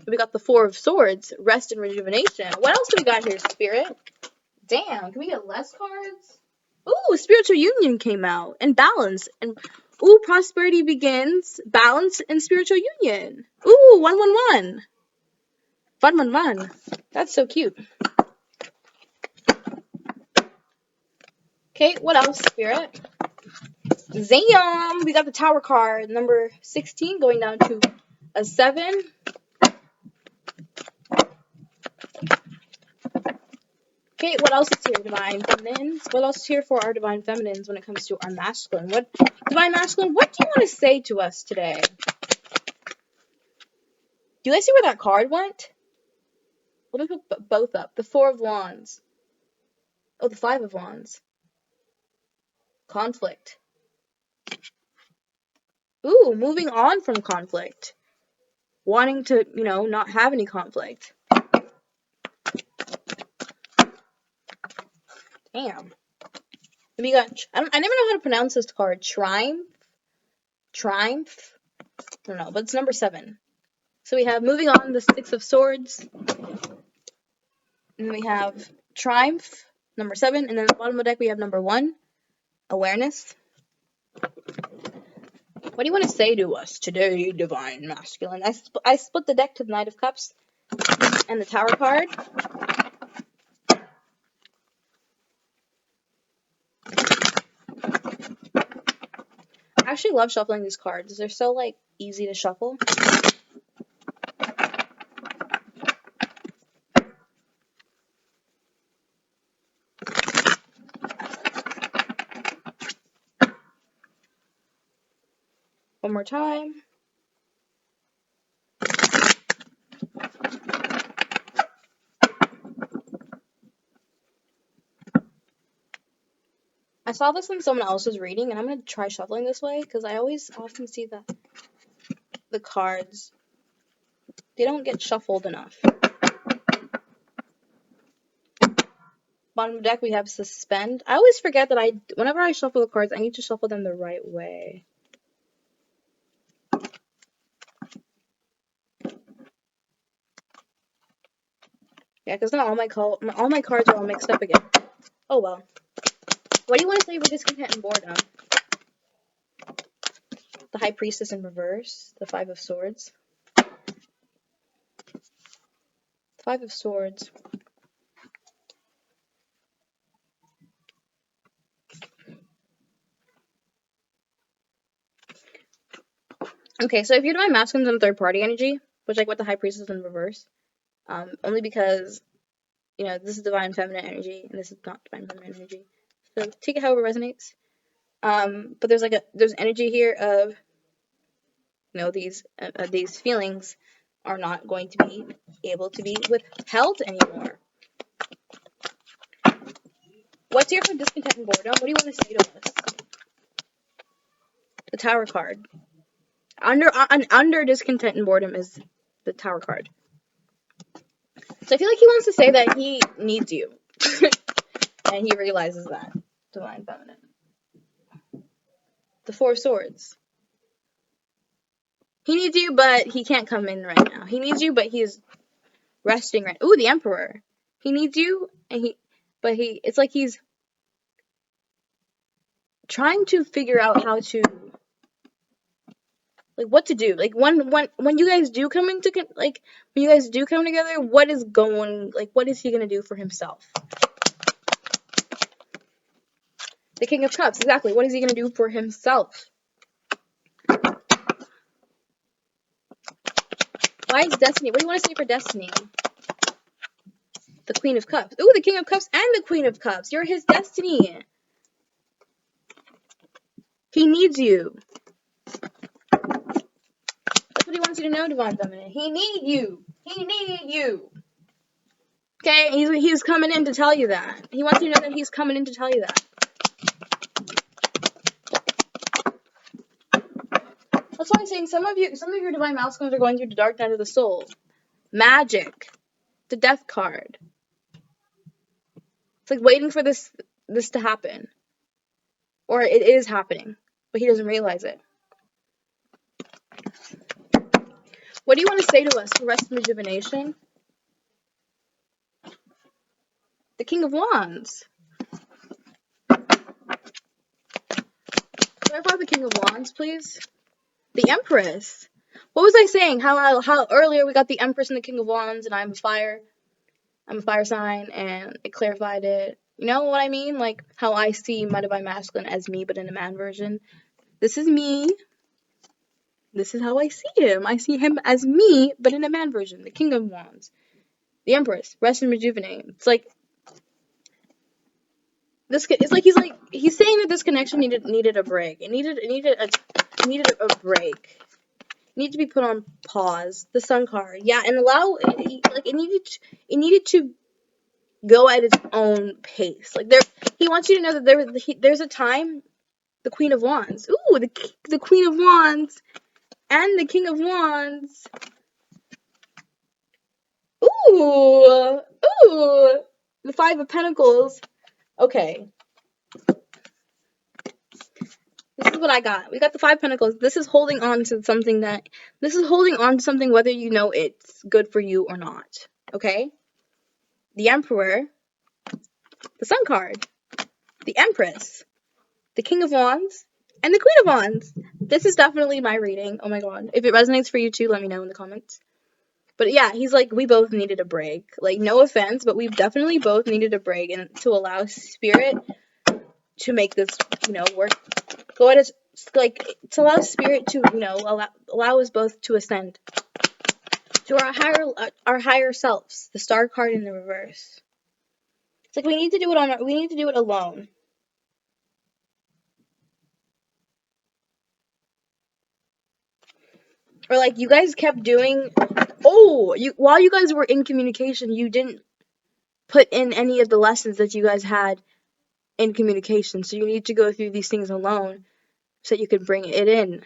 We got the 4 of Swords. Rest and rejuvenation. What else do we got here, Spirit? Damn, can we get less cards? Ooh, Spiritual Union came out. And Balance. And ooh, Prosperity Begins. Balance and Spiritual Union. Ooh, 111. 111. That's so cute. Okay, what else, Spirit? Zam! We got the Tower card. Number 16 going down to a 7. Okay, what else is here, Divine Feminines? What else is here for our Divine Feminines when it comes to our Masculine? Divine Masculine, what do you want to say to us today? Do you guys see where that card went? Let me put both up. The 4 of Wands. Oh, the 5 of Wands. Conflict. Ooh, moving on from conflict. Wanting to, not have any conflict. Damn. We got, I never know how to pronounce this card. Triumph? I don't know, but it's number 7. So we have, moving on, the 6 of Swords. And then we have Triumph, number 7. And then at the bottom of the deck, we have number 1, Awareness. What do you want to say to us today, Divine Masculine? I split the deck to the Knight of Cups and the Tower card. I actually love shuffling these cards. They're so, like, easy to shuffle. One more time. I saw this in someone else's reading, and I'm going to try shuffling this way, because I always often see that the cards, they don't get shuffled enough. Bottom of the deck, we have Suspend. I always forget that whenever I shuffle the cards, I need to shuffle them the right way. Yeah, because now all my cards are all mixed up again. Oh well. What do you want to say for discontent and boredom? The High Priestess in reverse. The Five of Swords. The Five of Swords. Okay, so if you're divine masculines and third party energy, which like with the High Priestess in reverse, only because, you know, this is divine feminine energy and this is not divine feminine energy. So take it however resonates. But there's energy here of, you know, these feelings are not going to be able to be withheld anymore. What's here for discontent and boredom? What do you want to say to us? The Tower card. Under discontent and boredom is the Tower card. So I feel like he wants to say that he needs you. And he realizes that. Divine feminine. The Four of Swords. He needs you, but he can't come in right now. He needs you, but he's resting right. Ooh, the Emperor. He needs you, and it's like he's trying to figure out how to, like, what to do. Like, when you guys do come together, what is he gonna do for himself? The King of Cups, exactly. What is he gonna do for himself? Why is Destiny? What do you want to say for Destiny? The Queen of Cups. Ooh, the King of Cups and the Queen of Cups. You're his destiny. He needs you. That's what he wants you to know, Divine Feminine. He needs you. He needs you. Okay? He's coming in to tell you that. He wants you to know that he's coming in to tell you that. That's why I'm saying some of your divine masculines are going through the dark night of the soul. Magic. The Death card. It's like waiting for this to happen. Or it is happening, but he doesn't realize it. What do you want to say to us for rest and rejuvenation? The King of Wands. Can I borrow the King of Wands, please? The Empress. What was I saying? How earlier we got the Empress and the King of Wands, and I'm a fire sign, and it clarified it. You know what I mean? Like how I see my divine masculine as me, but in a man version. This is me. This is how I see him. I see him as me, but in a man version. The King of Wands. The Empress. Rest and rejuvenate. It's like he's saying that this connection needed a break. It needed a break. It needed to be put on pause. The Sun card, yeah, and it needed to go at its own pace. Like he wants you to know that there's a time. The Queen of Wands, ooh, the Queen of Wands and the King of Wands, ooh, the Five of Pentacles. Okay. This is what I got. We got the Five Pentacles. This is holding on to something whether you know it's good for you or not. Okay? The Emperor, the Sun card, the Empress, the King of Wands, and the Queen of Wands. This is definitely my reading. Oh my god. If it resonates for you too, let me know in the comments. But yeah, he's like, we both needed a break. Like, no offense, but we've definitely both needed a break, and to allow Spirit to make this, work. Go at its, like, to allow Spirit to, allow us both to ascend to our higher selves. The Star card in the reverse. It's like we need to do it alone. Or like you guys kept doing. While you guys were in communication, you didn't put in any of the lessons that you guys had in communication. So you need to go through these things alone, so that you can bring it in.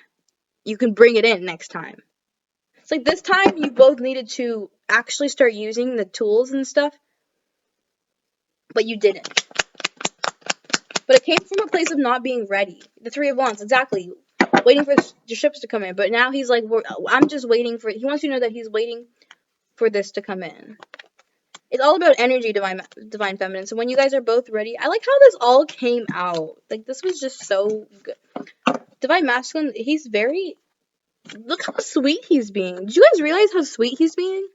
You can bring it in next time. It's like this time you both needed to actually start using the tools and stuff, but you didn't. But it came from a place of not being ready. The Three of Wands, exactly. Waiting for the ships to come in. But now he's like, I'm just waiting for it. He wants you to know that he's waiting for this to come in. It's all about energy, divine feminine. So when you guys are both ready, I like how this all came out. Like, this was just so good. Divine masculine, he's very, look how sweet he's being. Did you guys realize how sweet he's being?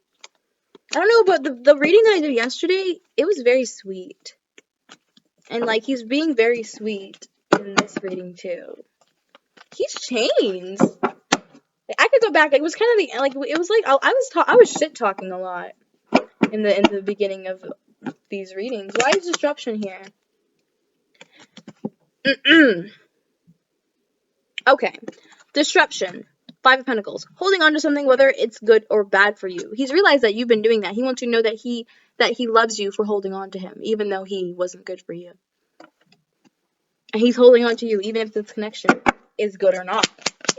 I don't know, but the reading that I did yesterday, it was very sweet. And, like, he's being very sweet in this reading, too. He's changed. Like, I could go back. It was kind of the, like, it was like, I was shit talking a lot in the beginning of these readings. Why is disruption here? Okay. Disruption. 5 of Pentacles. Holding on to something, whether it's good or bad for you. He's realized that you've been doing that. He wants you to know that he loves you for holding on to him, even though he wasn't good for you. And he's holding on to you, even if this connection is good or not.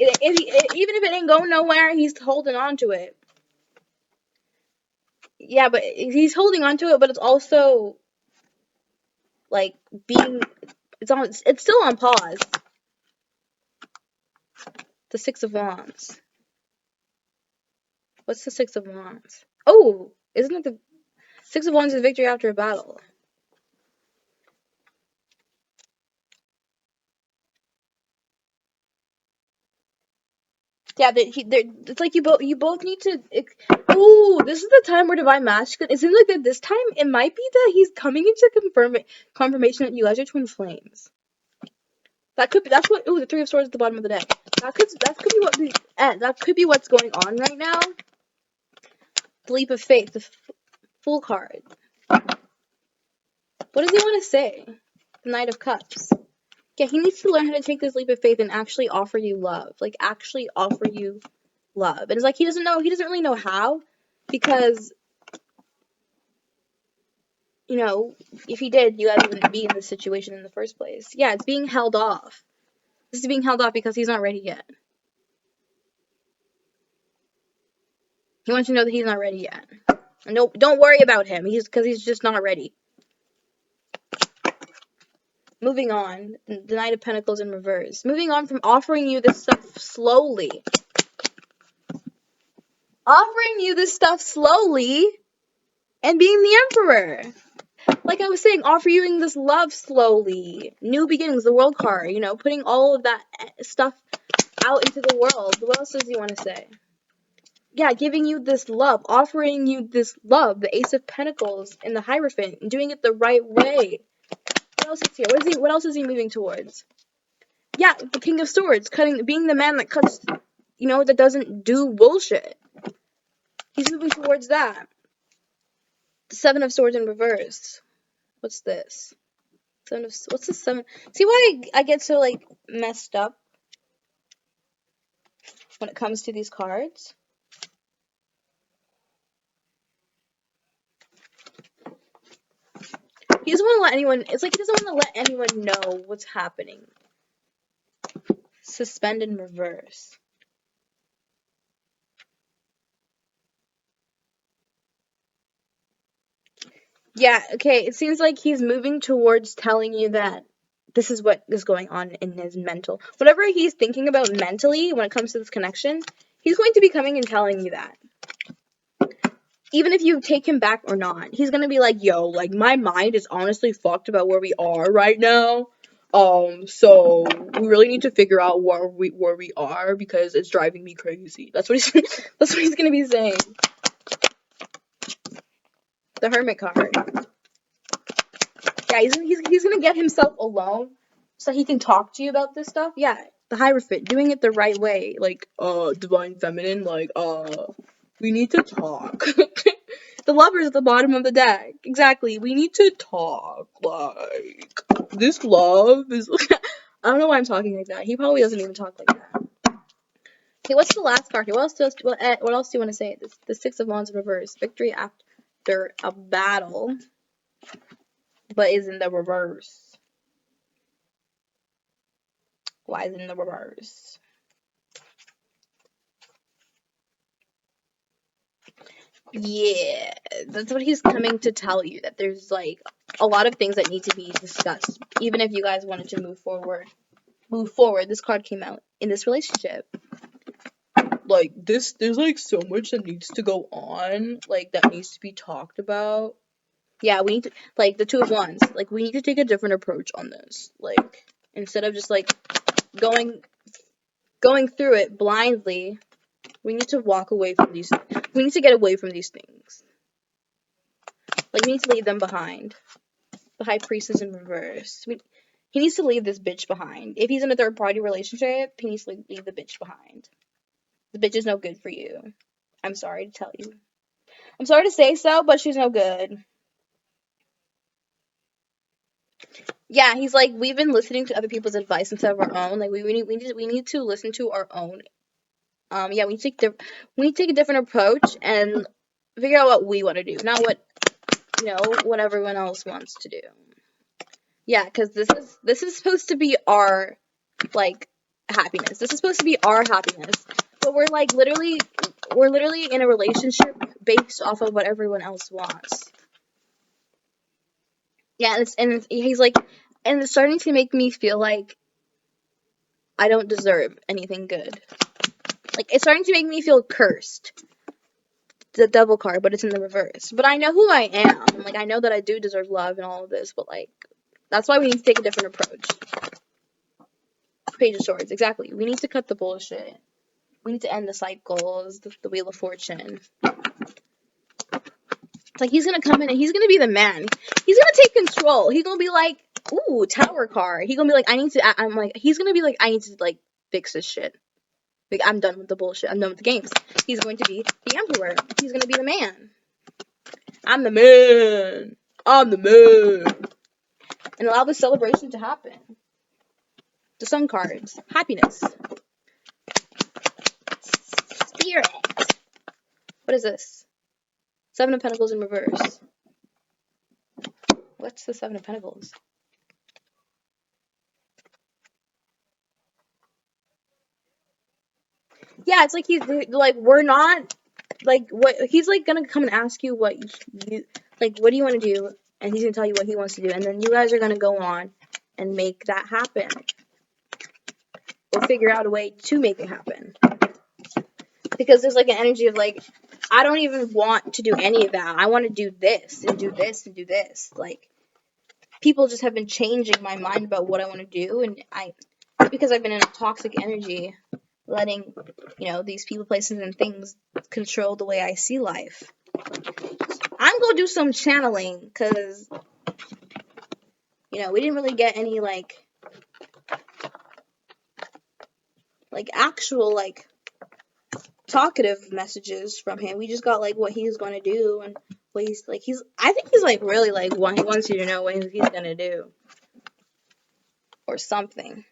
Even if it ain't going nowhere, he's holding on to it. Yeah, but he's holding on to it, but it's also like it's still on pause. The 6 of Wands. What's the 6 of Wands? Oh, isn't it the 6 of Wands is victory after a battle? Yeah, it's like you both need to. Oh, this is the time where divine masculine. It seems like that this time it might be that he's coming into confirmation that you guys are twin flames. That's what. Ooh, the 3 of Swords at the bottom of the deck. That could be what's going on right now. The leap of faith, the Fool card. What does he want to say? The Knight of Cups. Yeah, he needs to learn how to take this leap of faith and actually offer you love. Like, actually offer you love. And it's like he doesn't really know how, because, you know, if he did, you guys wouldn't be in this situation in the first place. Yeah, it's being held off. This is being held off because he's not ready yet. He wants you to know that he's not ready yet. And don't worry about him. Because he's just not ready. Moving on, the Knight of Pentacles in reverse. Moving on from offering you this stuff slowly. Offering you this stuff slowly and being the Emperor. Like I was saying, offering this love slowly. New beginnings, the World card, you know, putting all of that stuff out into the world. What else does he want to say? Yeah, giving you this love, offering you this love, the Ace of Pentacles and the Hierophant, and doing it the right way. What else is here? What else is he moving towards? Yeah, the King of Swords, being the man that cuts, you know, that doesn't do bullshit. He's moving towards that. The 7 of Swords in reverse. What's this? What's the 7? See why I get so, like, messed up when it comes to these cards? He doesn't want to let anyone, it's like he doesn't want to let anyone know what's happening. Suspend in reverse. Yeah, okay, it seems like he's moving towards telling you that this is what is going on in his mental. Whatever he's thinking about mentally when it comes to this connection, he's going to be coming and telling you that. Even if you take him back or not, he's gonna be like, yo, like, my mind is honestly fucked about where we are right now. So we really need to figure out where we are because it's driving me crazy. That's what he's gonna be saying. The Hermit card. Yeah, he's gonna get himself alone so he can talk to you about this stuff. Yeah, the Hierophant, doing it the right way. Like, divine feminine, like, we need to talk. The Lover's at the bottom of the deck. Exactly. We need to talk. Like, this love is... I don't know why I'm talking like that. He probably doesn't even talk like that. Okay, what's the last card here? What else do you want to say? The 6 of Wands in reverse. Victory after a battle. But is in the reverse. Why is it in the reverse? Yeah, that's what he's coming to tell you, that there's, like, a lot of things that need to be discussed, even if you guys wanted to move forward. This card came out in this relationship. Like, there's, like, so much that needs to go on, like, that needs to be talked about. Yeah, we need to, like, the Two of Wands. Like, we need to take a different approach on this. Like, instead of just, like, going through it blindly, we need to walk away from these. We need to get away from these things. Like, we need to leave them behind. The High Priestess in reverse. He needs to leave this bitch behind. If he's in a third-party relationship, he needs to leave the bitch behind. The bitch is no good for you. I'm sorry to tell you. I'm sorry to say so, but she's no good. Yeah, he's like, we've been listening to other people's advice instead of our own. Like, we need to listen to our own. Yeah, we need to take a different approach and figure out what we want to do, not what everyone else wants to do. Yeah, because this is supposed to be our, like, happiness. This is supposed to be our happiness, but we're literally in a relationship based off of what everyone else wants. Yeah, he's like, and it's starting to make me feel like I don't deserve anything good. Like, it's starting to make me feel cursed. The devil card, but it's in the reverse. But I know who I am. Like, I know that I do deserve love and all of this, but, like, that's why we need to take a different approach. Page of Swords, exactly. We need to cut the bullshit. We need to end the cycles, the Wheel of Fortune. It's like, he's gonna come in and he's gonna be the man. He's gonna take control. He's gonna be like, ooh, Tower card. He's gonna be like, he's gonna be like, I need to, like, fix this shit. Like, I'm done with the bullshit. I'm done with the games. He's going to be the emperor. He's gonna be the man. I'm the man. I'm the man. And allow the celebration to happen. The Sun cards. Happiness. Spirit. What is this? Seven of Pentacles in reverse. What's the Seven of Pentacles? Yeah, it's like he's like, we're not, like, what he's like gonna come and ask you what you like, what do you want to do, and he's gonna tell you what he wants to do, and then you guys are gonna go on and make that happen, or figure out a way to make it happen. Because there's like an energy of like, I don't even want to do any of that. I want to do this and do this and do this. Like, people just have been changing my mind about what I want to do, and because I've been in a toxic energy, letting, these people, places, and things control the way I see life. I'm gonna do some channeling, because, we didn't really get any, like actual, like, talkative messages from him. We just got, like, what he's gonna do, and what he's, like, I think he's, like, really, like, what he wants you to know what he's gonna do. Or something.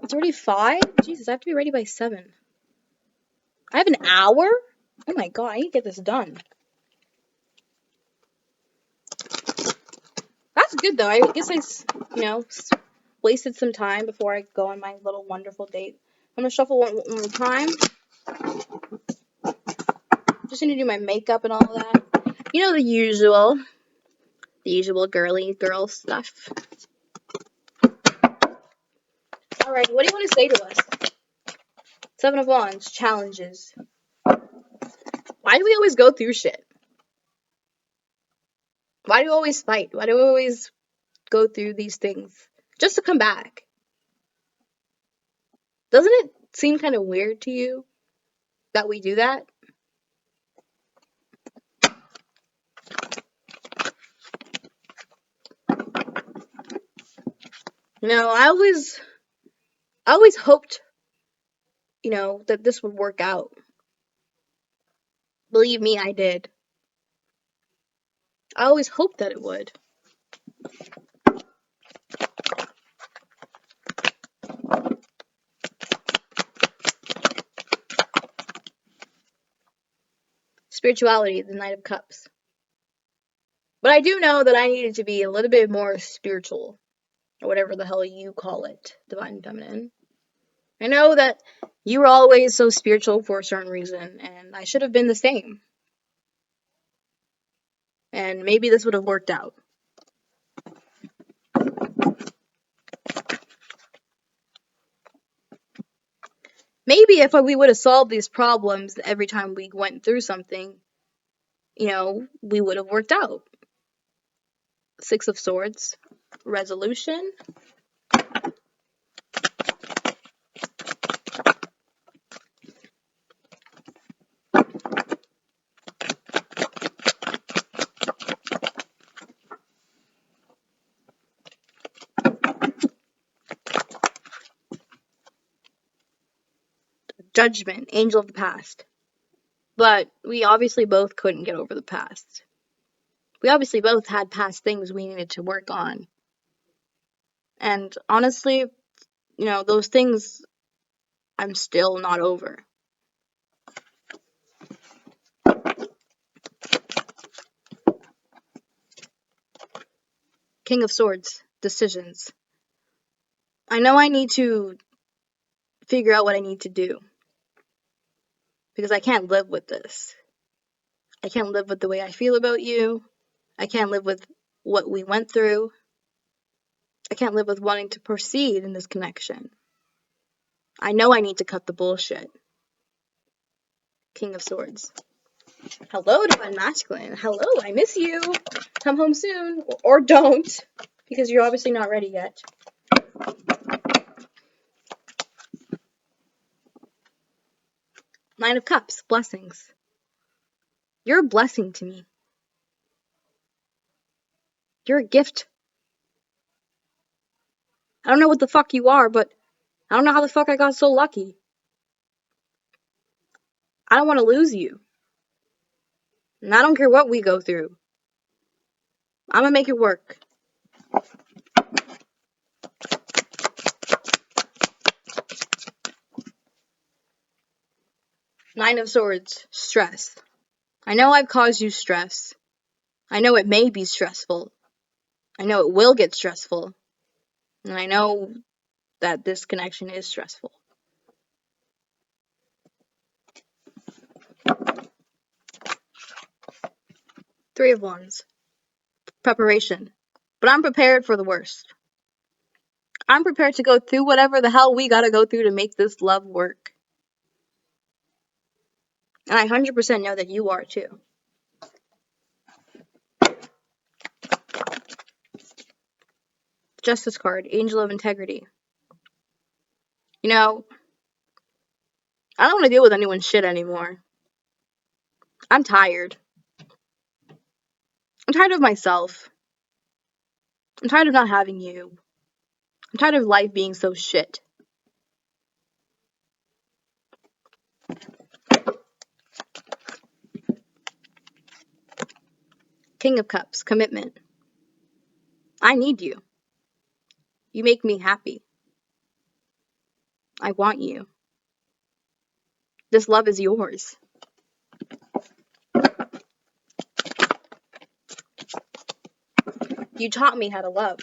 It's already 5? Jesus, I have to be ready by 7. I have an hour? Oh my god, I need to get this done. That's good, though. I guess I, wasted some time before I go on my little wonderful date. I'm gonna shuffle one more time. Just gonna do my makeup and all of that. The usual. The usual girly girl stuff. Alright, what do you want to say to us? 7 of Wands, challenges. Why do we always go through shit? Why do we always fight? Why do we always go through these things? Just to come back. Doesn't it seem kind of weird to you that we do that? I always hoped, that this would work out. Believe me, I did. I always hoped that it would. Spirituality, the Knight of Cups. But I do know that I needed to be a little bit more spiritual, or whatever the hell you call it, divine feminine. I know that you were always so spiritual for a certain reason, and I should have been the same. And maybe this would have worked out. Maybe if we would have solved these problems every time we went through something, we would have worked out. Six of Swords. Resolution. Judgment. Angel of the past. But we obviously both couldn't get over the past. We obviously both had past things we needed to work on. And honestly, those things I'm still not over. King of Swords. Decisions. I know I need to figure out what I need to do. Because I can't live with this. I can't live with the way I feel about you. I can't live with what we went through. I can't live with wanting to proceed in this connection. I know I need to cut the bullshit. King of Swords. Hello, Divine Masculine. Hello, I miss you. Come home soon. Or don't. Because you're obviously not ready yet. Nine of Cups. Blessings. You're a blessing to me. You're a gift. I don't know what the fuck you are, but I don't know how the fuck I got so lucky. I don't want to lose you. And I don't care what we go through. I'm gonna make it work. Nine of Swords. Stress. I know I've caused you stress. I know it may be stressful. I know it will get stressful. And I know that this connection is stressful. Three of Wands. Preparation. But I'm prepared for the worst. I'm prepared to go through whatever the hell we gotta go through to make this love work. And I 100% know that you are too. Justice card. Angel of Integrity. I don't want to deal with anyone's shit anymore. I'm tired. I'm tired of myself. I'm tired of not having you. I'm tired of life being so shit. King of Cups. Commitment. I need you. You make me happy. I want you. This love is yours. You taught me how to love.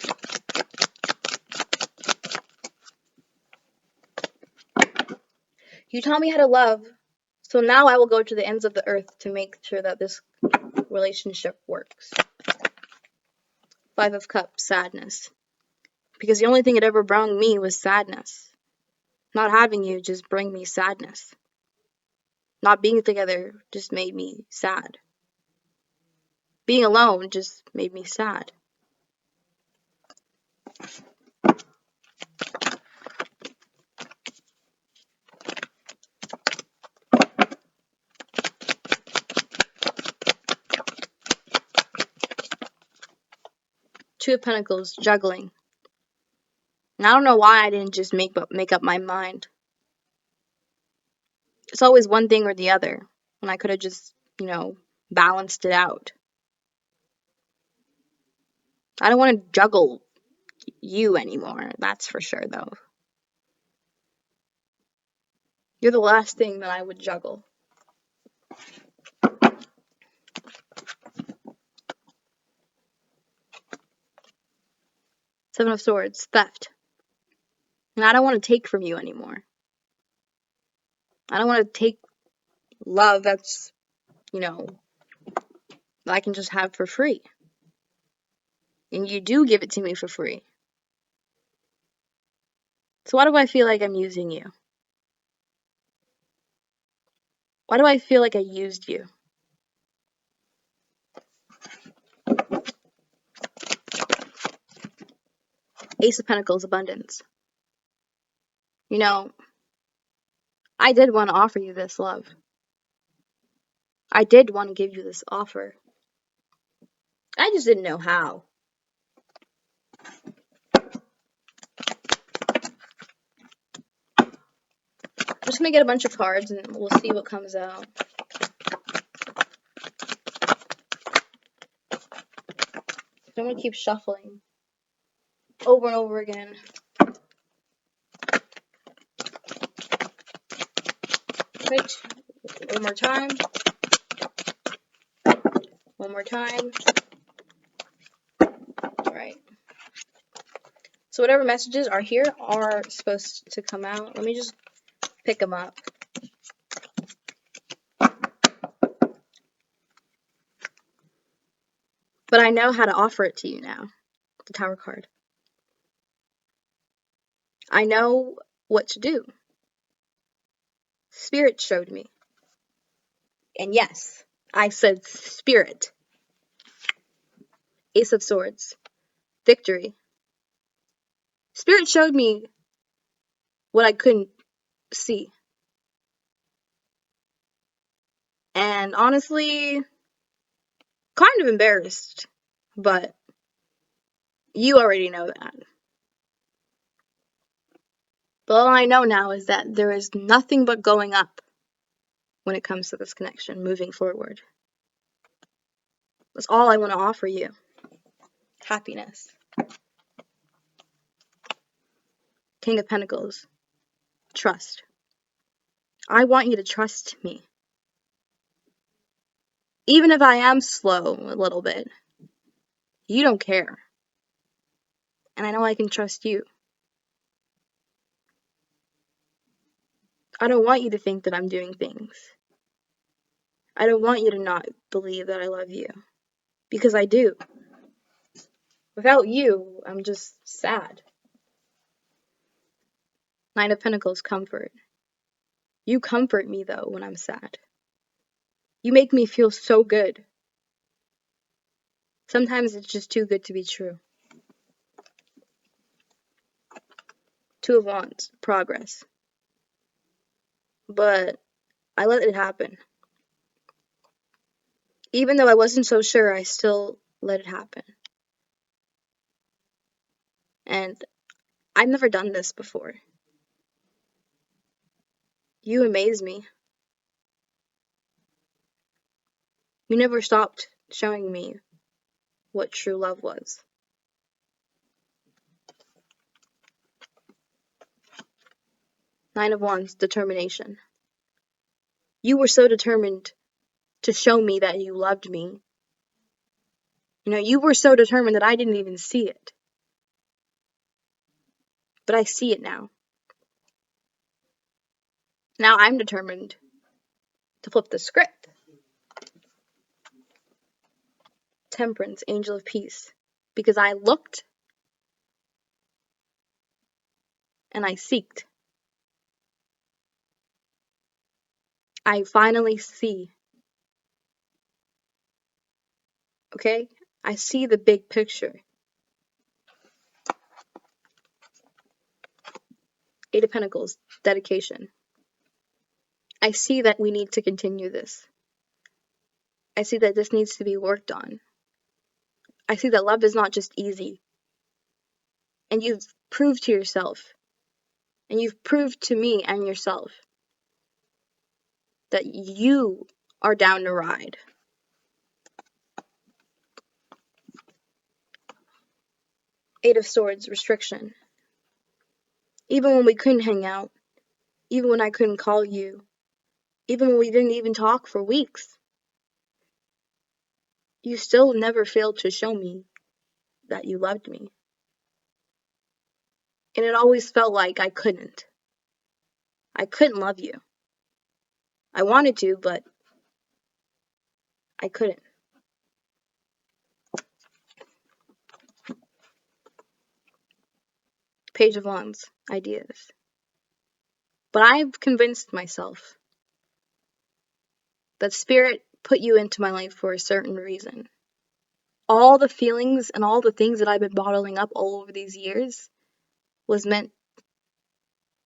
You taught me how to love. So now I will go to the ends of the earth to make sure that this relationship works. Five of Cups. Sadness. Because the only thing it ever brought me was sadness. Not having you just bring me sadness. Not being together just made me sad. Being alone just made me sad. Two of Pentacles. Juggling. And I don't know why I didn't just make up my mind. It's always one thing or the other. When I could have just, balanced it out. I don't want to juggle you anymore. That's for sure, though. You're the last thing that I would juggle. Seven of Swords. Theft. And I don't want to take from you anymore. I don't want to take love that's, that I can just have for free. And you do give it to me for free. So why do I feel like I'm using you? Why do I feel like I used you? Ace of Pentacles, abundance. You know, I did want to offer you this love. I did want to give you this offer. I just didn't know how. I'm just going to get a bunch of cards and we'll see what comes out. I'm going to keep shuffling over and over again. Right. One more time. One more time. Alright. So whatever messages are here are supposed to come out. Let me just pick them up. But I know how to offer it to you now. The Tower card. I know what to do. Spirit showed me. And yes, I said spirit. Ace of Swords. Victory. Spirit showed me what I couldn't see. And honestly, kind of embarrassed. But you already know that. But all I know now is that there is nothing but going up when it comes to this connection, moving forward. That's all I want to offer you. Happiness. King of Pentacles. Trust. I want you to trust me. Even if I am slow a little bit, you don't care. And I know I can trust you. I don't want you to think that I'm doing things. I don't want you to not believe that I love you. Because I do. Without you, I'm just sad. Nine of Pentacles, comfort. You comfort me, though, when I'm sad. You make me feel so good. Sometimes it's just too good to be true. Two of Wands, progress. But I let it happen. Even though I wasn't so sure, I still let it happen. And I've never done this before. You amaze me. You never stopped showing me what true love was. Nine of Wands, determination. You were so determined to show me that you loved me. You know, you were so determined that I didn't even see it. But I see it now. Now I'm determined to flip the script. Temperance, angel of peace. Because I looked and I seeked. I finally see. Okay? I see the big picture. Eight of Pentacles, dedication. I see that we need to continue this. I see that this needs to be worked on. I see that love is not just easy. And you've proved to yourself, and you've proved to me and yourself, that you are down to ride. Eight of Swords, restriction. Even when we couldn't hang out, even when I couldn't call you, even when we didn't even talk for weeks, you still never failed to show me that you loved me. And it always felt like I couldn't. I couldn't love you. I wanted to, but I couldn't. Page of Wands ideas. But I've convinced myself that Spirit put you into my life for a certain reason. All the feelings and all the things that I've been bottling up all over these years was meant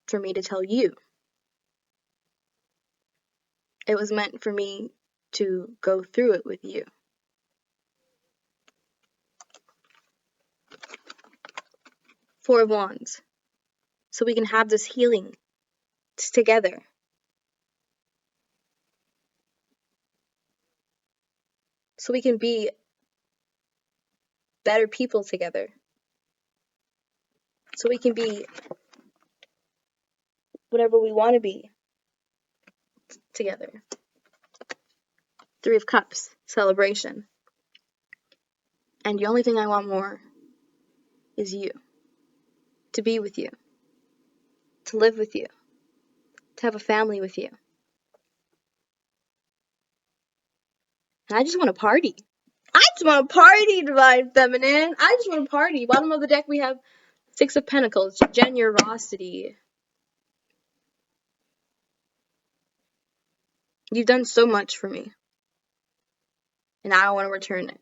for me to tell you. It was meant for me to go through it with you. Four of Wands. So we can have this healing together. So we can be better people together. So we can be whatever we want to be together. Three of Cups, celebration. And the only thing I want more is you. To be with you. To live with you. To have a family with you. And I just want to party. I just want to party, Divine Feminine. I just want to party. Bottom of the deck, we have Six of Pentacles, generosity. You've done so much for me. And I want to return it.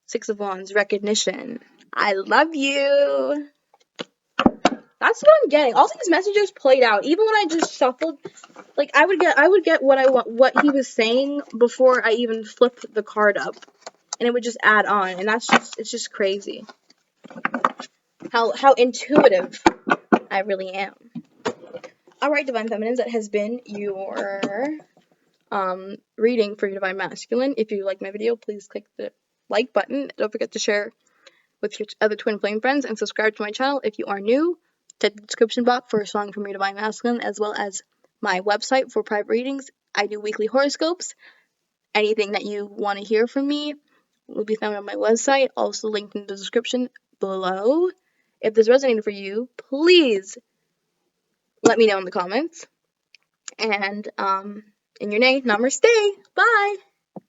Six of Wands, recognition. I love you. That's what I'm getting. All these messages played out. Even when I just shuffled, like I would get what he was saying before I even flipped the card up. And it would just add on. And it's just crazy. How intuitive I really am. Alright, Divine Feminines, that has been your reading for your Divine Masculine. If you like my video, please click the like button. Don't forget to share with your other twin flame friends and subscribe to my channel if you are new. Check the description box for a song from your Divine Masculine, as well as my website for private readings. I do weekly horoscopes. Anything that you want to hear from me will be found on my website, also linked in the description below. If this resonated for you, please let me know in the comments. And in your name, namaste. Bye.